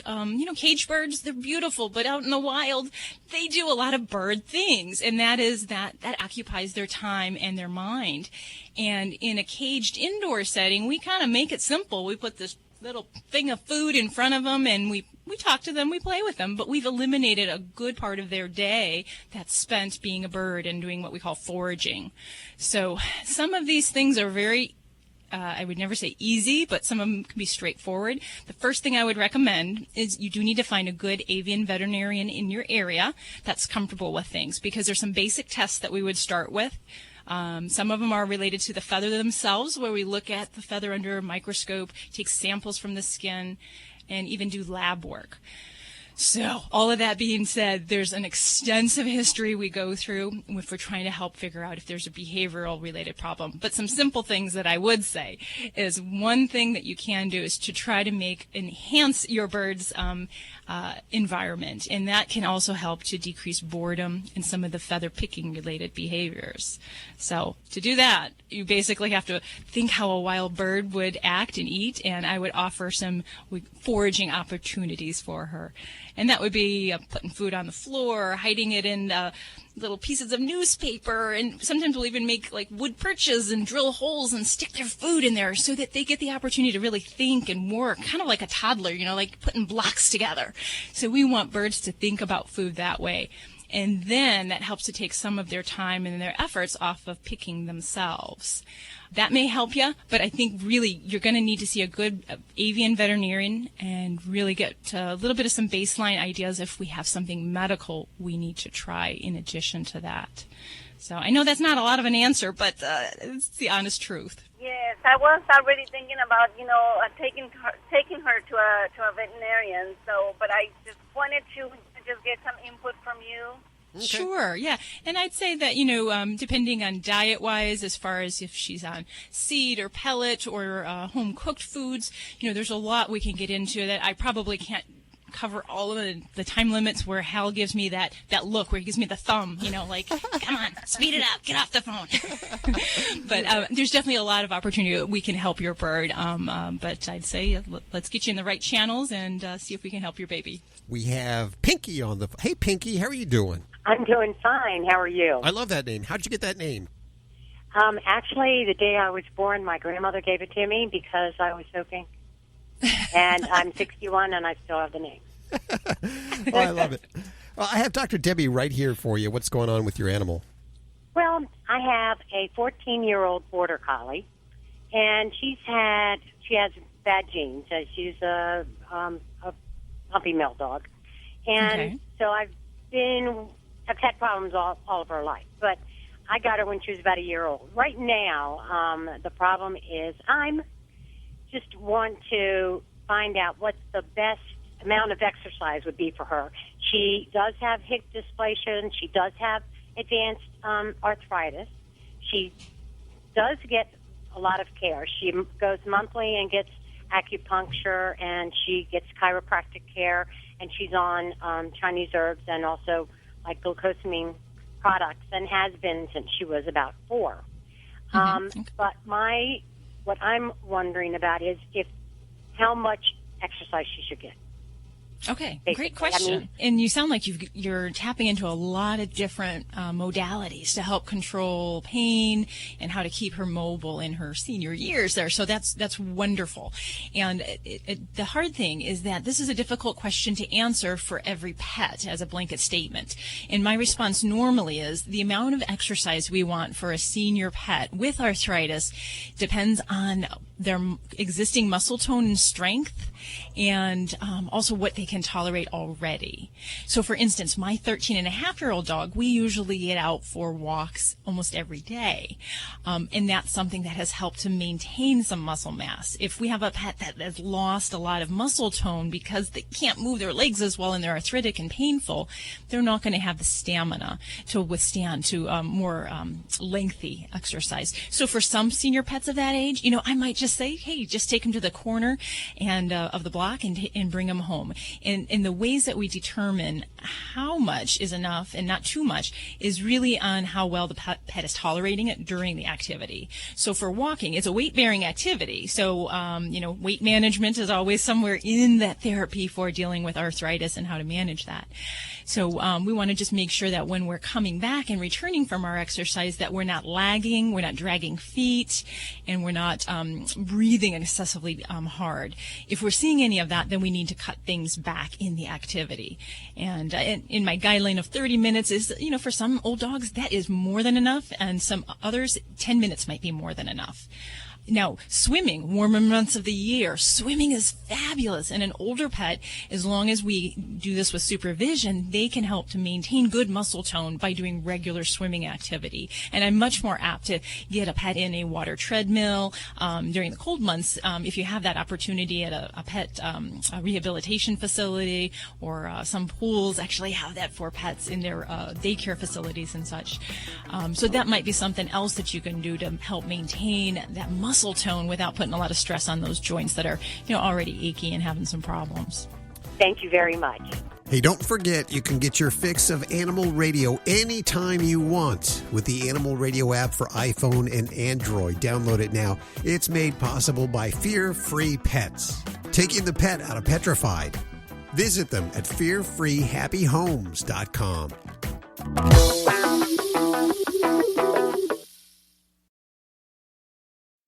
cage birds, they're beautiful, but out in the wild, they do a lot of bird things. And that is that occupies their time and their mind. And in a caged indoor setting, we kind of make it simple. We put this little thing of food in front of them, and we talk to them, we play with them, but we've eliminated a good part of their day that's spent being a bird and doing what we call foraging. So some of these things are very, I would never say easy, but some of them can be straightforward. The first thing I would recommend is you do need to find a good avian veterinarian in your area that's comfortable with things, because there's some basic tests that we would start with. Some of them are related to the feather themselves, where we look at the feather under a microscope, take samples from the skin, and even do lab work. So all of that being said, there's an extensive history we go through if we're trying to help figure out if there's a behavioral related problem. But some simple things that I would say is, one thing that you can do is to try to enhance your bird's environment. And that can also help to decrease boredom and some of the feather picking related behaviors. So to do that, you basically have to think how a wild bird would act and eat, and I would offer some foraging opportunities for her. And that would be putting food on the floor, hiding it in little pieces of newspaper, and sometimes we'll even make like wood perches and drill holes and stick their food in there so that they get the opportunity to really think and work, kind of like a toddler, like putting blocks together. So we want birds to think about food that way. And then that helps to take some of their time and their efforts off of picking themselves. That may help you, but I think really you're going to need to see a good avian veterinarian and really get a little bit of some baseline ideas if we have something medical we need to try in addition to that. So I know that's not a lot of an answer, but it's the honest truth. Yes, I was already thinking about, taking her to a veterinarian. So, but I just wanted to just get some input from you. Okay. Sure, yeah. And I'd say that, depending on diet-wise, as far as if she's on seed or pellet or home-cooked foods, there's a lot we can get into that I probably can't cover all of the time limits where Hal gives me that look where he gives me the thumb, come on, speed it up, get off the phone. But there's definitely a lot of opportunity we can help your bird. But I'd say let's get you in the right channels and see if we can help your baby. We have Pinky on the... Hey, Pinky, how are you doing? I'm doing fine. How are you? I love that name. How'd you get that name? Actually, the day I was born, my grandmother gave it to me because I was so pink. And I'm 61, and I still have the name. Oh, I love it. Well, I have Dr. Debbie right here for you. What's going on with your animal? Well, I have a 14-year-old border collie, and she has bad genes. She's a puppy mill dog. And so I've had problems all of her life. But I got her when she was about a year old. Right now, the problem is I'm just want to find out what the best amount of exercise would be for her. She does have hip dysplasia, and she does have advanced arthritis. She does get a lot of care. She goes monthly and gets acupuncture, and she gets chiropractic care, and she's on Chinese herbs and also like glucosamine products, and has been since she was about 4. But what I'm wondering about is how much exercise she should get. Okay, Basically. great question. And you sound like you're tapping into a lot of different modalities to help control pain and how to keep her mobile in her senior years there. So that's wonderful. And the hard thing is that this is a difficult question to answer for every pet as a blanket statement. And my response normally is the amount of exercise we want for a senior pet with arthritis depends on their existing muscle tone and strength, and also what they can tolerate already. So for instance, my 13-and-a-half-year-old dog, we usually get out for walks almost every day. And that's something that has helped to maintain some muscle mass. If we have a pet that has lost a lot of muscle tone because they can't move their legs as well and they're arthritic and painful, they're not going to have the stamina to withstand more lengthy exercise. So for some senior pets of that age, I might just say, hey, just take them to the corner and of the block and bring them home. And the ways that we determine how much is enough and not too much is really on how well the pet is tolerating it during the activity. So for walking, it's a weight-bearing activity. So, weight management is always somewhere in that therapy for dealing with arthritis and how to manage that. So we want to just make sure that when we're coming back and returning from our exercise that we're not lagging, we're not dragging feet, and we're not breathing excessively hard. If we're seeing any of that, then we need to cut things back in the activity. And in my guideline of 30 minutes is, for some old dogs, that is more than enough, and some others, 10 minutes might be more than enough. Now, swimming, warmer months of the year, swimming is fabulous. And an older pet, as long as we do this with supervision, they can help to maintain good muscle tone by doing regular swimming activity. And I'm much more apt to get a pet in a water treadmill during the cold months if you have that opportunity at a pet rehabilitation facility, or some pools actually have that for pets in their daycare facilities and such. So that might be something else that you can do to help maintain that muscle tone without putting a lot of stress on those joints that are, already achy and having some problems. Thank you very much. Hey, don't forget, you can get your fix of Animal Radio anytime you want with the Animal Radio app for iPhone and Android. Download it now. It's made possible by Fear Free Pets, taking the pet out of petrified. Visit them at fearfreehappyhomes.com.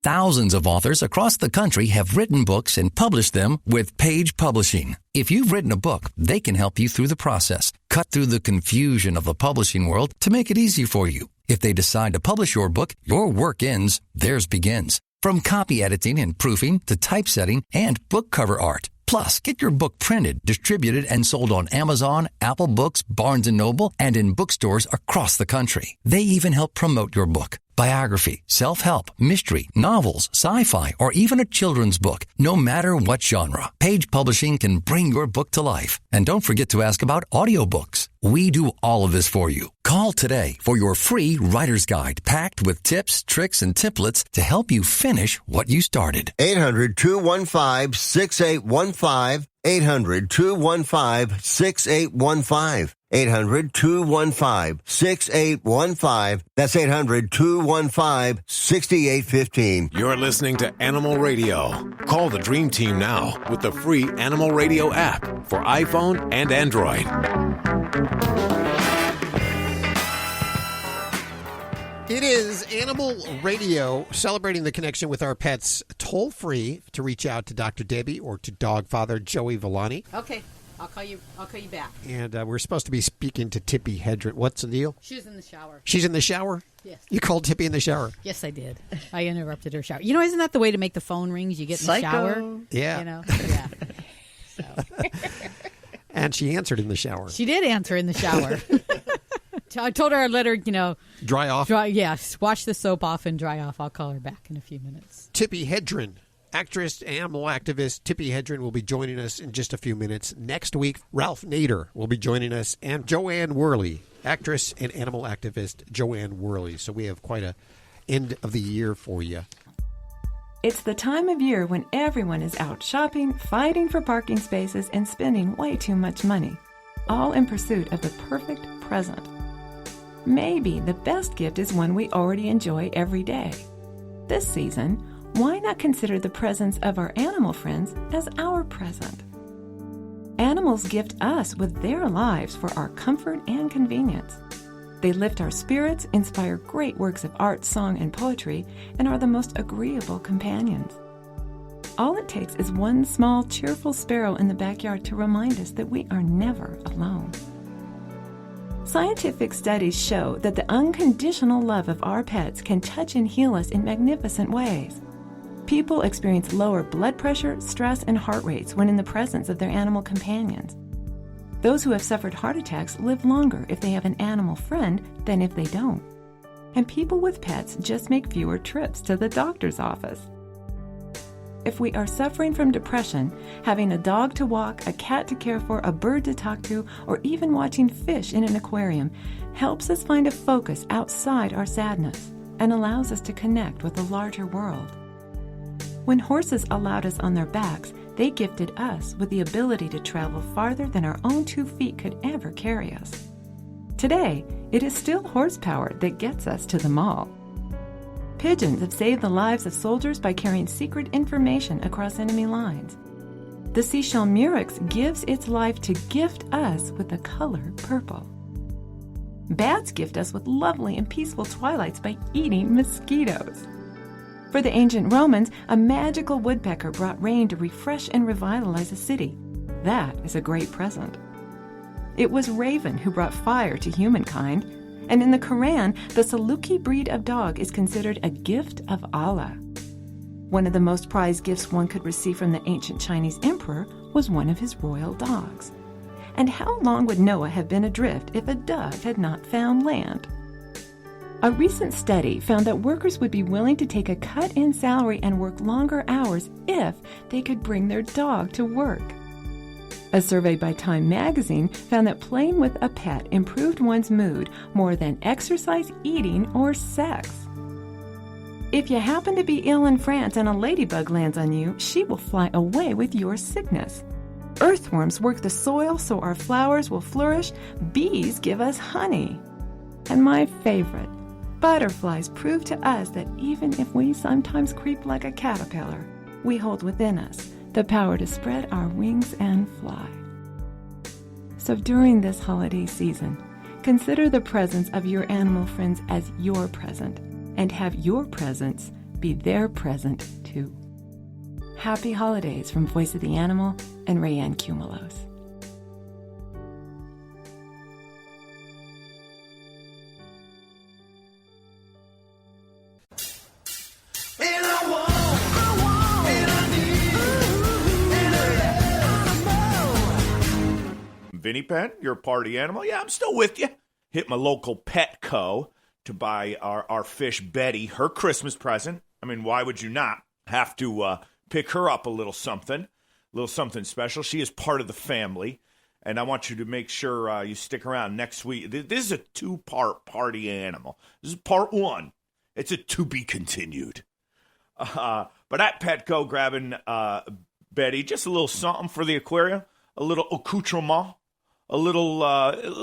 Thousands of authors across the country have written books and published them with Page Publishing. If you've written a book, they can help you through the process, cut through the confusion of the publishing world to make it easy for you. If they decide to publish your book, your work ends, theirs begins. From copy editing and proofing to typesetting and book cover art. Plus, get your book printed, distributed, and sold on Amazon, Apple Books, Barnes & Noble, and in bookstores across the country. They even help promote your book. Biography, self-help, mystery, novels, sci-fi, or even a children's book. No matter what genre, Page Publishing can bring your book to life. And don't forget to ask about audiobooks. We do all of this for you. Call today for your free writer's guide packed with tips, tricks, and templates to help you finish what you started. 800-215-6815. 800-215-6815. 800-215-6815. That's 800-215-6815. You're listening to Animal Radio. Call the Dream Team now with the free Animal Radio app for iPhone and Android. It is Animal Radio, celebrating the connection with our pets, toll free to reach out to Dr. Debbie or to dog father Joey Villani. Okay. I'll call you back. And we're supposed to be speaking to Tippi Hedren. What's the deal? She's in the shower. She's in the shower? Yes. You called Tippi in the shower? Yes, I did. I interrupted her shower. Isn't that the way to make the phone rings? You get in the shower. Yeah. Yeah. So. And she answered in the shower. She did answer in the shower. I told her I'd let her, dry off? Yes. Wash the soap off and dry off. I'll call her back in a few minutes. Tippi Hedren. Actress, animal activist Tippi Hedren will be joining us in just a few minutes. Next week, Ralph Nader will be joining us, and Joanne Worley, actress and animal activist Joanne Worley. So we have quite a end of the year for you. It's the time of year when everyone is out shopping, fighting for parking spaces, and spending way too much money, all in pursuit of the perfect present. Maybe the best gift is one we already enjoy every day. This season, why not consider the presence of our animal friends as our present? Animals gift us with their lives for our comfort and convenience. They lift our spirits, inspire great works of art, song, and poetry, and are the most agreeable companions. All it takes is one small, cheerful sparrow in the backyard to remind us that we are never alone. Scientific studies show that the unconditional love of our pets can touch and heal us in magnificent ways. People experience lower blood pressure, stress, and heart rates when in the presence of their animal companions. Those who have suffered heart attacks live longer if they have an animal friend than if they don't. And people with pets just make fewer trips to the doctor's office. If we are suffering from depression, having a dog to walk, a cat to care for, a bird to talk to, or even watching fish in an aquarium helps us find a focus outside our sadness and allows us to connect with the larger world. When horses allowed us on their backs, they gifted us with the ability to travel farther than our own 2 feet could ever carry us. Today, it is still horsepower that gets us to the mall. Pigeons have saved the lives of soldiers by carrying secret information across enemy lines. The seashell murex gives its life to gift us with the color purple. Bats gift us with lovely and peaceful twilights by eating mosquitoes. For the ancient Romans, a magical woodpecker brought rain to refresh and revitalize a city. That is a great present. It was Raven who brought fire to humankind, and in the Quran, the Saluki breed of dog is considered a gift of Allah. One of the most prized gifts one could receive from the ancient Chinese emperor was one of his royal dogs. And how long would Noah have been adrift if a dove had not found land? A recent study found that workers would be willing to take a cut in salary and work longer hours if they could bring their dog to work. A survey by Time magazine found that playing with a pet improved one's mood more than exercise, eating, or sex. If you happen to be ill in France and a ladybug lands on you, she will fly away with your sickness. Earthworms work the soil so our flowers will flourish. Bees give us honey. And my favorite, butterflies prove to us that even if we sometimes creep like a caterpillar, we hold within us the power to spread our wings and fly. So during this holiday season, consider the presence of your animal friends as your present, and have your presence be their present too. Happy holidays from Voice of the Animal and Rayanne Cumulos. Vinny Pet, your party animal? Yeah, I'm still with you. Hit my local Petco to buy our fish Betty her Christmas present. I mean, why would you not have to pick her up a little something special? She is part of the family, and I want you to make sure you stick around next week. This is a 2-part party animal. This is part 1. It's a to be continued. But at Petco, grabbing Betty just a little something for the aquarium, a little accoutrement, a little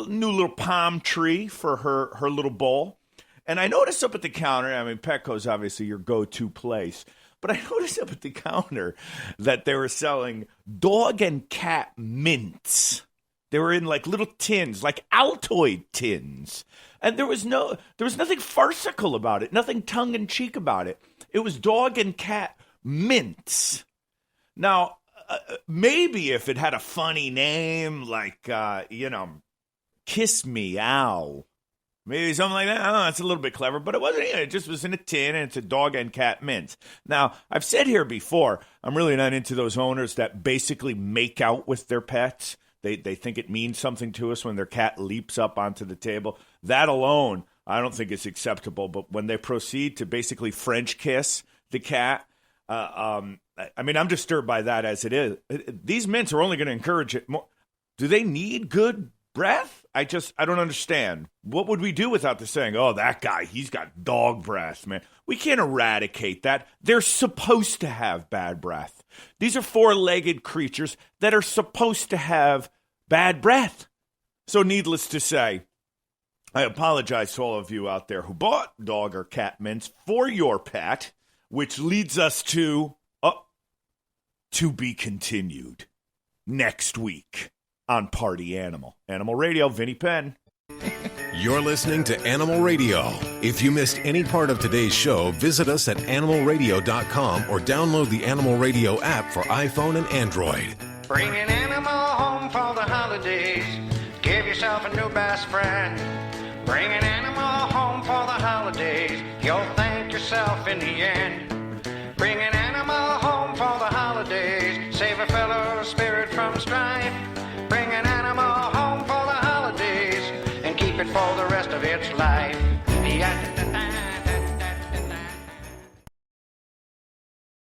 new little palm tree for her little bowl. And I noticed up at the counter, I mean, Petco's obviously your go-to place, but I noticed up at the counter that they were selling dog and cat mints. They were in like little tins, like Altoid tins. And there was nothing farcical about it, nothing tongue-in-cheek about it. It was dog and cat mints. Now, maybe if it had a funny name like, Kiss Me, Ow. Maybe something like that. Oh, it's a little bit clever, but it wasn't. It just was in a tin, and it's a dog and cat mint. Now, I've said here before, I'm really not into those owners that basically make out with their pets. They think it means something to us when their cat leaps up onto the table. That alone, I don't think is acceptable. But when they proceed to basically French kiss the cat, I mean, I'm disturbed by that as it is. These mints are only going to encourage it more. Do they need good breath? I don't understand. What would we do without the saying, oh, that guy, he's got dog breath, man? We can't eradicate that. They're supposed to have bad breath. These are four-legged creatures that are supposed to have bad breath. So needless to say, I apologize to all of you out there who bought dog or cat mints for your pet, which leads us to be continued next week on Party Animal. Animal Radio, Vinnie Penn. You're listening to Animal Radio. If you missed any part of today's show, visit us at animalradio.com or download the Animal Radio app for iPhone and Android. Bring an animal home for the holidays. Give yourself a new best friend. Bring an animal home for the holidays. You'll thank yourself in the end. Bring an animal home for the holidays. Save a fellow's spirit from strife. Bring an animal home for the holidays and keep it for the rest of its life.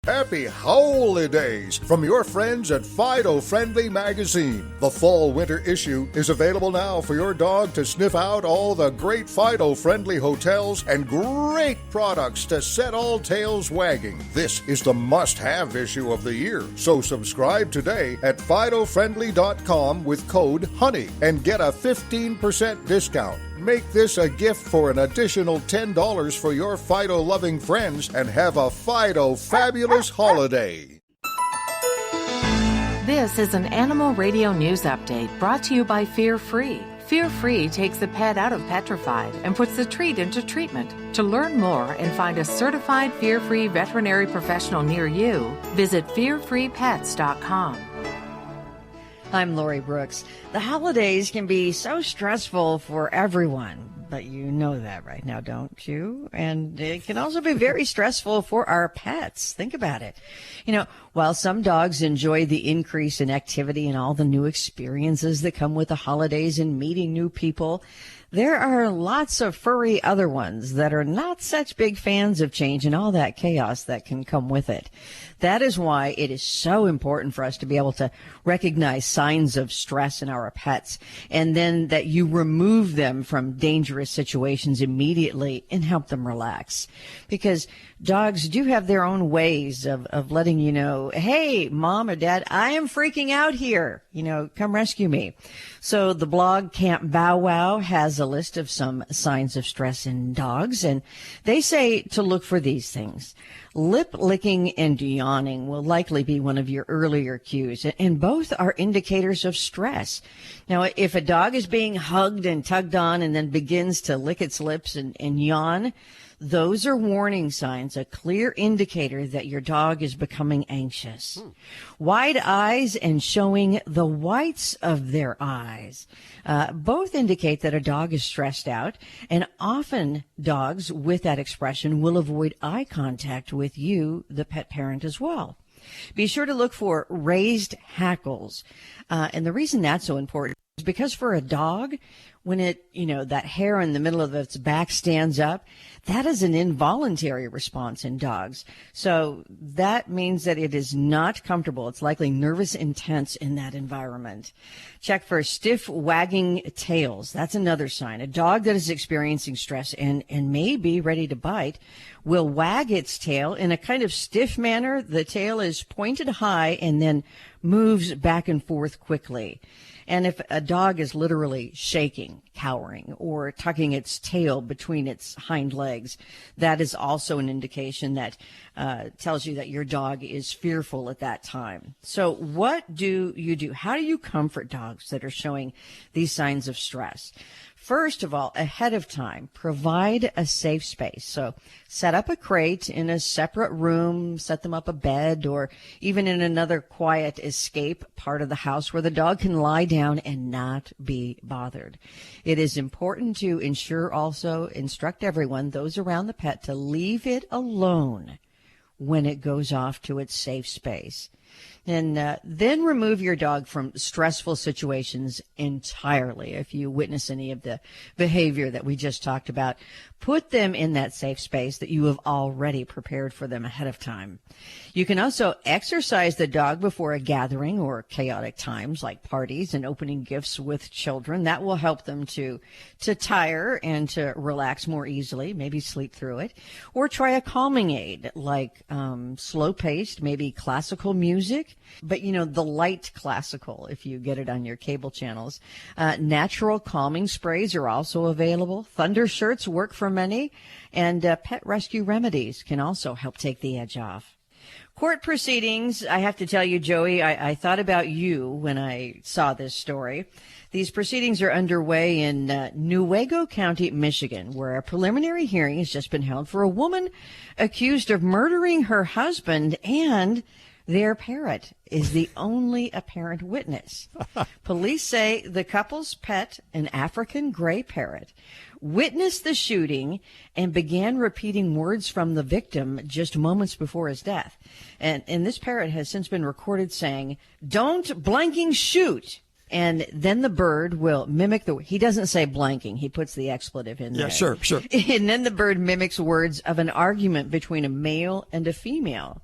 Happy holidays from your friends at Fido Friendly Magazine. The fall-winter issue is available now for your dog to sniff out all the great Fido Friendly hotels and great products to set all tails wagging. This is the must-have issue of the year. So subscribe today at FidoFriendly.com with code HONEY and get a 15% discount. Make this a gift for an additional $10 for your Fido-loving friends and have a Fido fabulous holiday. This is an Animal Radio News Update brought to you by Fear Free. Fear Free takes the pet out of petrified and puts the treat into treatment. To learn more and find a certified Fear Free veterinary professional near you, visit fearfreepets.com. I'm Lori Brooks. The holidays can be so stressful for everyone, but you know that right now, don't you? And it can also be very stressful for our pets. Think about it. While some dogs enjoy the increase in activity and all the new experiences that come with the holidays and meeting new people, there are lots of furry other ones that are not such big fans of change and all that chaos that can come with it. That is why it is so important for us to be able to recognize signs of stress in our pets, and then that you remove them from dangerous situations immediately and help them relax. Because dogs do have their own ways of letting you know, hey, mom or dad, I am freaking out here. Come rescue me. So the blog Camp Bow Wow has a list of some signs of stress in dogs, and they say to look for these things. Lip licking and yawning will likely be one of your earlier cues, and both are indicators of stress. Now, if a dog is being hugged and tugged on and then begins to lick its lips and yawn, those are warning signs, a clear indicator that your dog is becoming anxious. Wide eyes and showing the whites of their eyes both indicate that a dog is stressed out, and often dogs with that expression will avoid eye contact with you, the pet parent, as well. Be sure to look for raised hackles, and the reason that's so important is because for a dog, when that hair in the middle of its back stands up, that is an involuntary response in dogs. So that means that it is not comfortable. It's likely nervous intense in that environment. Check for stiff wagging tails. That's another sign. A dog that is experiencing stress and may be ready to bite will wag its tail in a kind of stiff manner. The tail is pointed high and then moves back and forth quickly. And if a dog is literally shaking, cowering, or tucking its tail between its hind legs, that is also an indication that tells you that your dog is fearful at that time. So what do you do? How do you comfort dogs that are showing these signs of stress? First of all, ahead of time, provide a safe space. So set up a crate in a separate room, set them up a bed, or even in another quiet escape part of the house where the dog can lie down and not be bothered. It is important to instruct everyone, those around the pet, to leave it alone when it goes off to its safe space. And then remove your dog from stressful situations entirely. If you witness any of the behavior that we just talked about, put them in that safe space that you have already prepared for them ahead of time. You can also exercise the dog before a gathering or chaotic times like parties and opening gifts with children. That will help them to tire and to relax more easily, maybe sleep through it. Or try a calming aid like slow-paced, maybe classical music. But, the light classical, if you get it on your cable channels. Natural calming sprays are also available. Thunder shirts work for many. And pet rescue remedies can also help take the edge off. Court proceedings, I have to tell you, Joey, I thought about you when I saw this story. These proceedings are underway in Newaygo County, Michigan, where a preliminary hearing has just been held for a woman accused of murdering her husband, and their parrot is the only apparent witness. Police say the couple's pet, an African gray parrot, witnessed the shooting and began repeating words from the victim just moments before his death. And this parrot has since been recorded saying, "Don't blanking shoot." And then the bird will mimic he doesn't say blanking, he puts the expletive in there. Yeah, sure. And then the bird mimics words of an argument between a male and a female.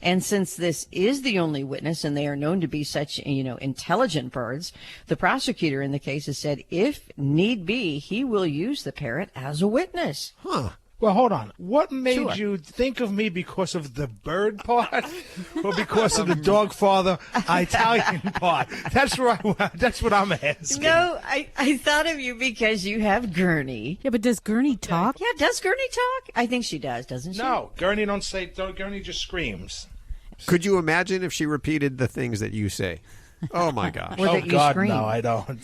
And since this is the only witness and they are known to be such, intelligent birds, the prosecutor in the case has said if need be, he will use the parrot as a witness. Huh. Well, hold on. What made you think of me because of the bird part or because of the dog father Italian part? That's what I'm asking. No, I thought of you because you have Gurney. Yeah, but does Gurney talk? Yeah, does Gurney talk? I think she does, doesn't she? No, Gurney Gurney just screams. Could you imagine if she repeated the things that you say? Oh, my gosh. Oh, God, no, I don't.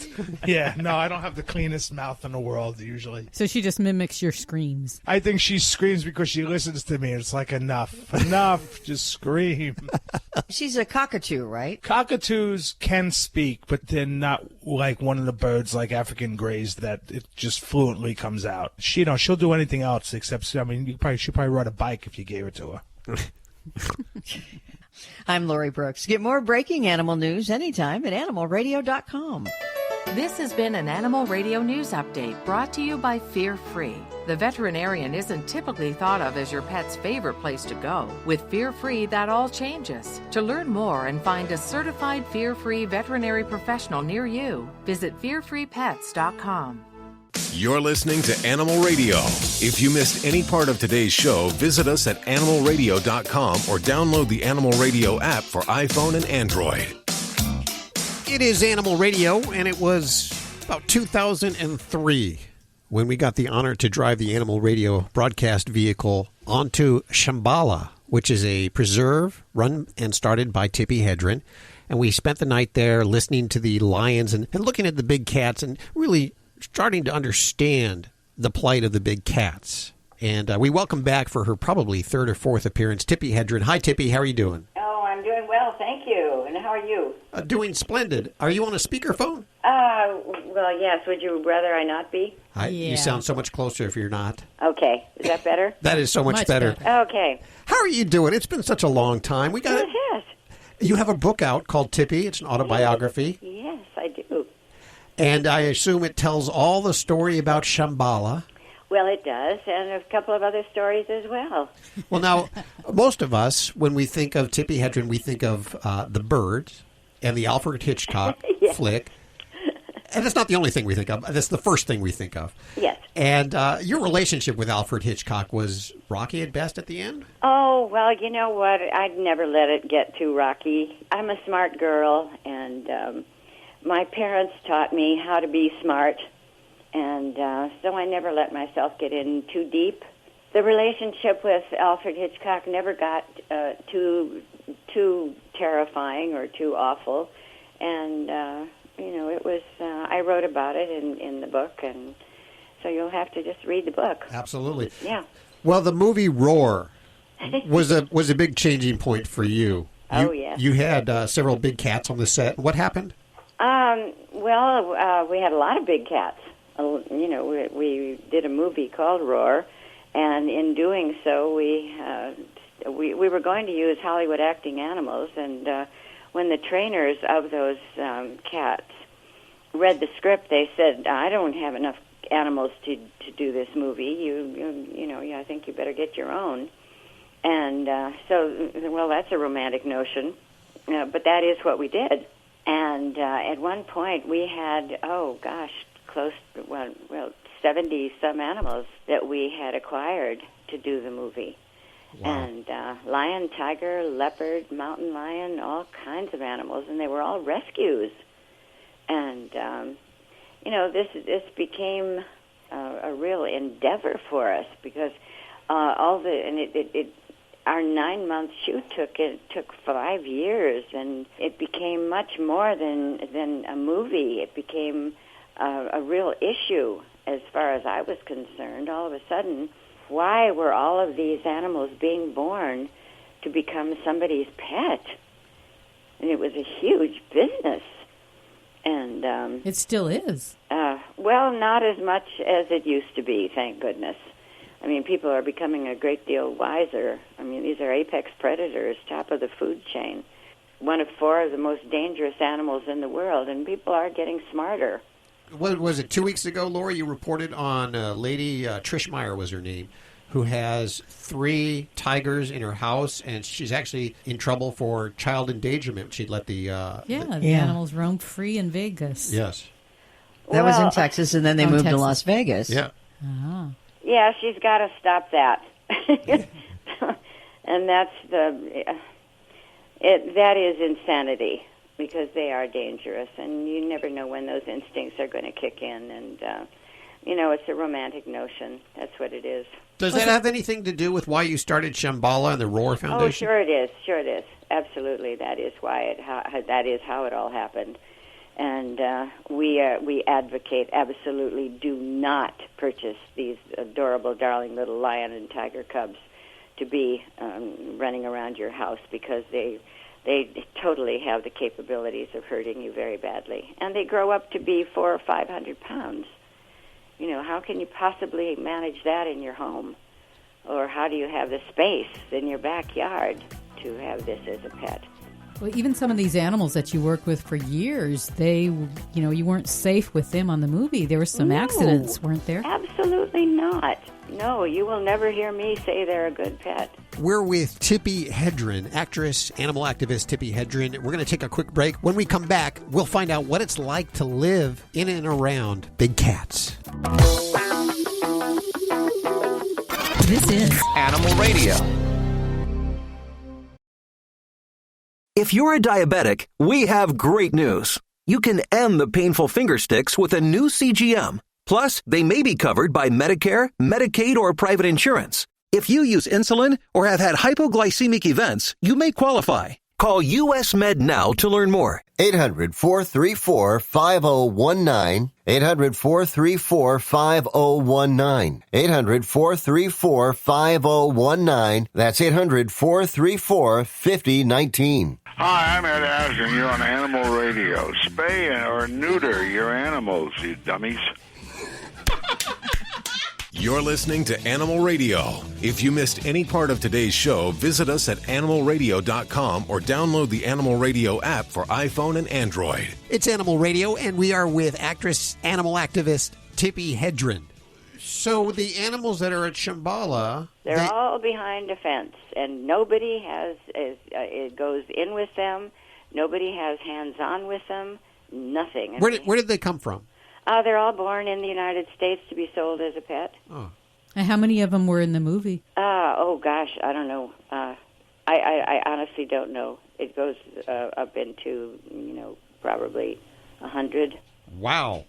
Yeah, no, I don't have the cleanest mouth in the world, usually. So she just mimics your screams. I think she screams because she listens to me. It's like, enough, just scream. She's a cockatoo, right? Cockatoos can speak, but they're not like one of the birds like African grays that it just fluently comes out. She'll do anything else except, she'll probably ride a bike if you gave it to her. I'm Lori Brooks. Get more breaking animal news anytime at animalradio.com. This has been an Animal Radio News Update brought to you by Fear Free. The veterinarian isn't typically thought of as your pet's favorite place to go. With Fear Free, that all changes. To learn more and find a certified Fear Free veterinary professional near you, visit fearfreepets.com. You're listening to Animal Radio. If you missed any part of today's show, visit us at animalradio.com or download the Animal Radio app for iPhone and Android. It is Animal Radio, and it was about 2003 when we got the honor to drive the Animal Radio broadcast vehicle onto Shambala, which is a preserve run and started by Tippi Hedren. And we spent the night there listening to the lions and looking at the big cats and really starting to understand the plight of the big cats. And we welcome back for her probably third or fourth appearance, Tippi Hedren. Hi, Tippi. How are you doing? Oh, I'm doing well, thank you. And how are you? Doing splendid. Are you on a speakerphone? Well, yes. Would you rather I not be? You sound so much closer if you're not. Okay. Is that better? That is so much better. Okay. How are you doing? It's been such a long time. We got it. Yes. You have a book out called Tippi. It's an autobiography. Yes, I do. And I assume it tells all the story about Shambala. Well, it does, and a couple of other stories as well. Well, now, most of us, when we think of Tippi Hedren, we think of The Birds and the Alfred Hitchcock flick. And that's not the only thing we think of. That's the first thing we think of. Yes. And your relationship with Alfred Hitchcock was rocky at best at the end? Oh, well, you know what? I'd never let it get too rocky. I'm a smart girl, and my parents taught me how to be smart, and so I never let myself get in too deep. The relationship with Alfred Hitchcock never got too terrifying or too awful, and it was. I wrote about it in the book, and so you'll have to just read the book. Absolutely. Yeah. Well, the movie Roar was a big changing point for you. Yes. You had several big cats on the set. What happened? We had a lot of big cats. We did a movie called Roar, and in doing so, we were going to use Hollywood acting animals, and when the trainers of those cats read the script, they said, "I don't have enough animals to do this movie. I think you better get your own." And well, that's a romantic notion, but that is what we did. And at one point, we had close to 70 some animals that we had acquired to do the movie. Wow. And lion, tiger, leopard, mountain lion, all kinds of animals, and they were all rescues. And this became a real endeavor for us because our 9-month shoot took 5 years, and it became much more than a movie. It became a real issue as far as I was concerned. All of a sudden, why were all of these animals being born to become somebody's pet? And it was a huge business. And it still is. Well, not as much as it used to be, thank goodness. I mean, people are becoming a great deal wiser. I mean, these are apex predators, top of the food chain. One of 4 of the most dangerous animals in the world, and people are getting smarter. What was it, 2 weeks ago, Lori, you reported on a lady, Trish Meyer was her name, who has 3 tigers in her house, and she's actually in trouble for child endangerment. She'd let the animals roam free in Vegas. Yes. That was in Texas, and then they moved to Las Vegas. Yeah. Oh. Yeah, she's got to stop that. And that's that is insanity, because they are dangerous, and you never know when those instincts are going to kick in. And, it's a romantic notion. That's what it is. Does that have anything to do with why you started Shambala and the Roar Foundation? Oh, sure it is. Sure it is. Absolutely, that is why that is how it all happened. And we advocate absolutely do not purchase these adorable, darling little lion and tiger cubs to be running around your house, because they totally have the capabilities of hurting you very badly. And they grow up to be 400 or 500 pounds. How can you possibly manage that in your home? Or how do you have the space in your backyard to have this as a pet? Well, even some of these animals that you worked with for years, you weren't safe with them on the movie. There were some accidents, weren't there? Absolutely not. No, you will never hear me say they're a good pet. We're with Tippi Hedren, actress, animal activist Tippi Hedren. We're going to take a quick break. When we come back, we'll find out what it's like to live in and around big cats. This is Animal Radio. If you're a diabetic, we have great news. You can end the painful finger sticks with a new CGM. Plus, they may be covered by Medicare, Medicaid, or private insurance. If you use insulin or have had hypoglycemic events, you may qualify. Call US Med now to learn more. 800-434-5019. 800-434-5019. 800-434-5019. That's 800-434-5019. Hi, I'm Ed Asner. You're on Animal Radio. Spay or neuter your animals, you dummies. You're listening to Animal Radio. If you missed any part of today's show, visit us at animalradio.com or download the Animal Radio app for iPhone and Android. It's Animal Radio, and we are with actress, animal activist Tippi Hedren. So the animals that are at Shambala... They're all behind a fence, and nobody it goes in with them. Nobody has hands-on with them. Nothing. Where did they come from? They're all born in the United States to be sold as a pet. Oh. And how many of them were in the movie? Oh, gosh, I don't know. I honestly don't know. It goes up into, probably 100. Wow.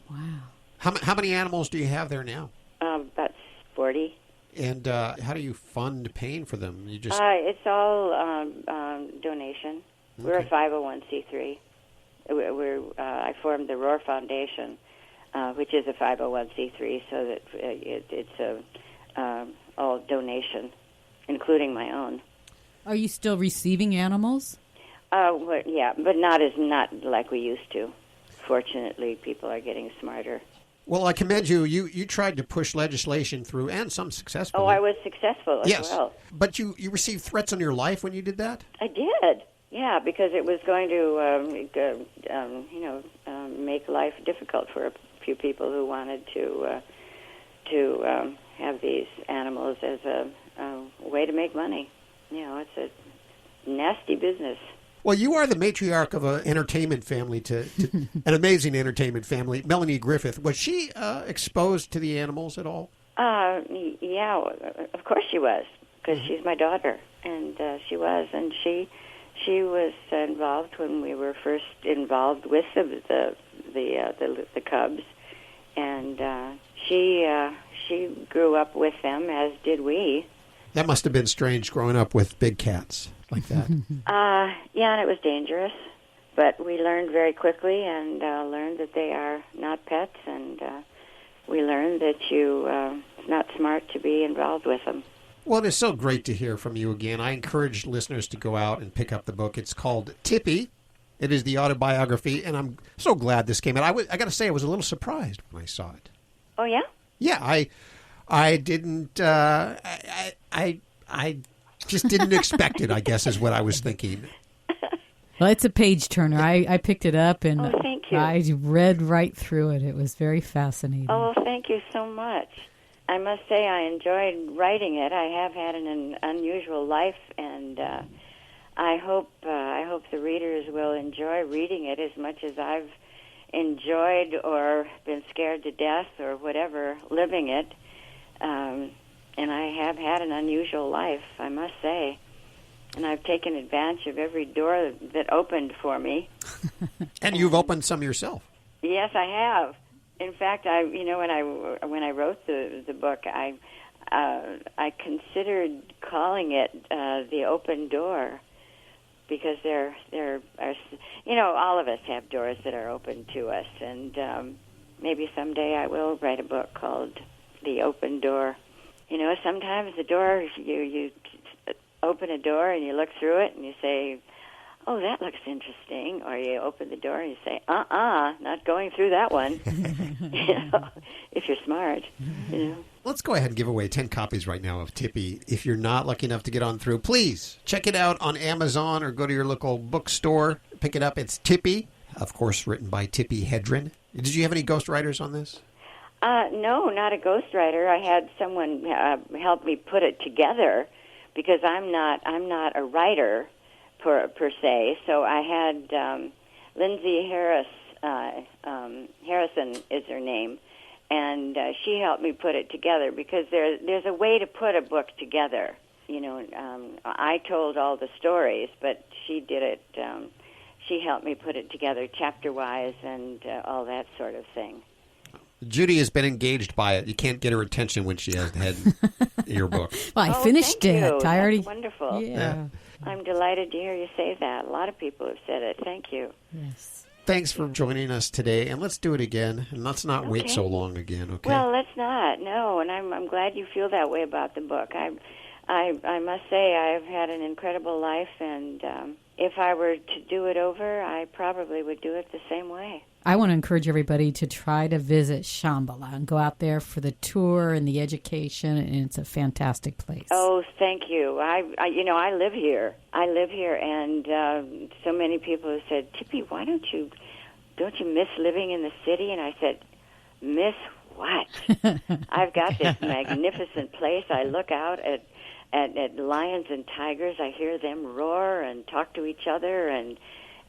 How many animals do you have there now? About 40. And how do you fund paying for them? You just It's all donation. Okay. We're a 501c3. I formed the Roar Foundation, which is a 501c3, so that it's all donation, including my own. Are you still receiving animals? Yeah, but not like we used to. Fortunately, people are getting smarter. Well, I commend you. You tried to push legislation through, and some successfully. Oh, I was successful as well. But you received threats on your life when you did that? I did. Yeah, because it was going to, make life difficult for a few people who wanted to have these animals as a way to make money. It's a nasty business. Well, you are the matriarch of an entertainment family, to an amazing entertainment family. Melanie Griffith, was she exposed to the animals at all? Yeah, of course she was, because she's my daughter, and she was, and she was involved when we were first involved with the cubs, and she grew up with them, as did we. That must have been strange growing up with big cats like that. Yeah, and it was dangerous, but we learned very quickly and learned that they are not pets, and we learned that it's not smart to be involved with them. Well, it is so great to hear from you again. I encourage listeners to go out and pick up the book. It's called Tippi. It is the autobiography, and I'm so glad this came out. I got to say, I was a little surprised when I saw it. Oh, yeah? Yeah, I didn't. I just didn't expect it, I guess, is what I was thinking. Well, it's a page turner. I picked it up and thank you. I read right through it. It was very fascinating. Oh, thank you so much. I must say I enjoyed writing it. I have had an unusual life, and I hope the readers will enjoy reading it as much as I've enjoyed or been scared to death or whatever living it. And I have had an unusual life, I must say. And I've taken advantage of every door that opened for me. And you've opened some yourself. Yes, I have. In fact, when I wrote the book, I considered calling it The Open Door, because there are, all of us have doors that are open to us, and maybe someday I will write a book called The Open Door. Sometimes the door, you open a door and you look through it and you say, oh, that looks interesting. Or you open the door and you say, not going through that one. If you're smart. Let's go ahead and give away 10 copies right now of Tippi. If you're not lucky enough to get on through, please check it out on Amazon or go to your local bookstore. Pick it up. It's Tippi, of course, written by Tippi Hedren. Did you have any ghostwriters on this? No, not a ghostwriter. I had someone help me put it together, because I'm not a writer per se. So I had Lindsay Harrison is her name, and she helped me put it together, because there's a way to put a book together. I told all the stories, but she did it. She helped me put it together chapter-wise and all that sort of thing. Judy has been engaged by it. You can't get her attention when she has had your book. Well, I finished it. That's I already wonderful. Yeah. I'm delighted to hear you say that. A lot of people have said it. Thank you. Yes. Thanks for joining us today, and let's do it again, and let's not wait so long again, okay? Well, let's not. No, and I'm glad you feel that way about the book. I must say I've had an incredible life, and if I were to do it over, I probably would do it the same way. I want to encourage everybody to try to visit Shambala and go out there for the tour and the education, and it's a fantastic place. Oh, thank you. I live here. And so many people have said, Tippi, don't you miss living in the city? And I said, miss what? I've got this magnificent place. I look out at lions and tigers. I hear them roar and talk to each other, and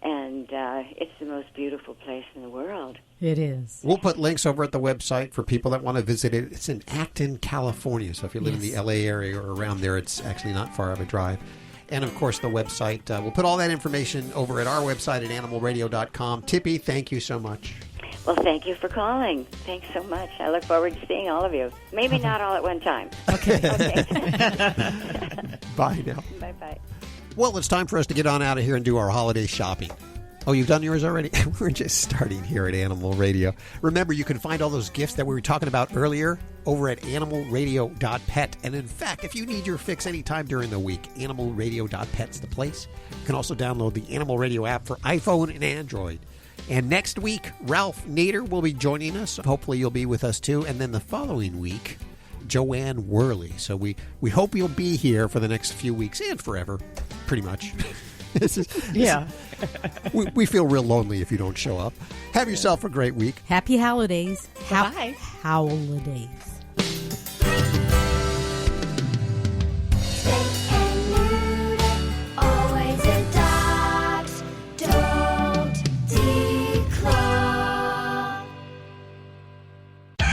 it's the most beautiful place in the world. It is. We'll put links over at the website for people that want to visit it. It's in Acton, California. So if you live in the L.A. area or around there, it's actually not far of a drive. And, of course, the website. We'll put all that information over at our website at animalradio.com. Tippi, thank you so much. Well, thank you for calling. Thanks so much. I look forward to seeing all of you. Maybe not all at one time. Okay. Bye now. Bye-bye. Well, it's time for us to get on out of here and do our holiday shopping. Oh, you've done yours already? We're just starting here at Animal Radio. Remember, you can find all those gifts that we were talking about earlier over at animalradio.pet. And in fact, if you need your fix anytime during the week, animalradio.pet's the place. You can also download the Animal Radio app for iPhone and Android. And next week, Ralph Nader will be joining us. Hopefully you'll be with us too. And then the following week, Joanne Worley. So we hope you'll be here for the next few weeks and forever, pretty much. We feel real lonely if you don't show up. Have yourself a great week. Happy holidays. Bye. Holidays.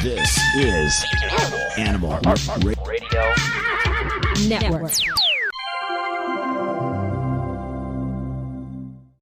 This is Animal Radio Network.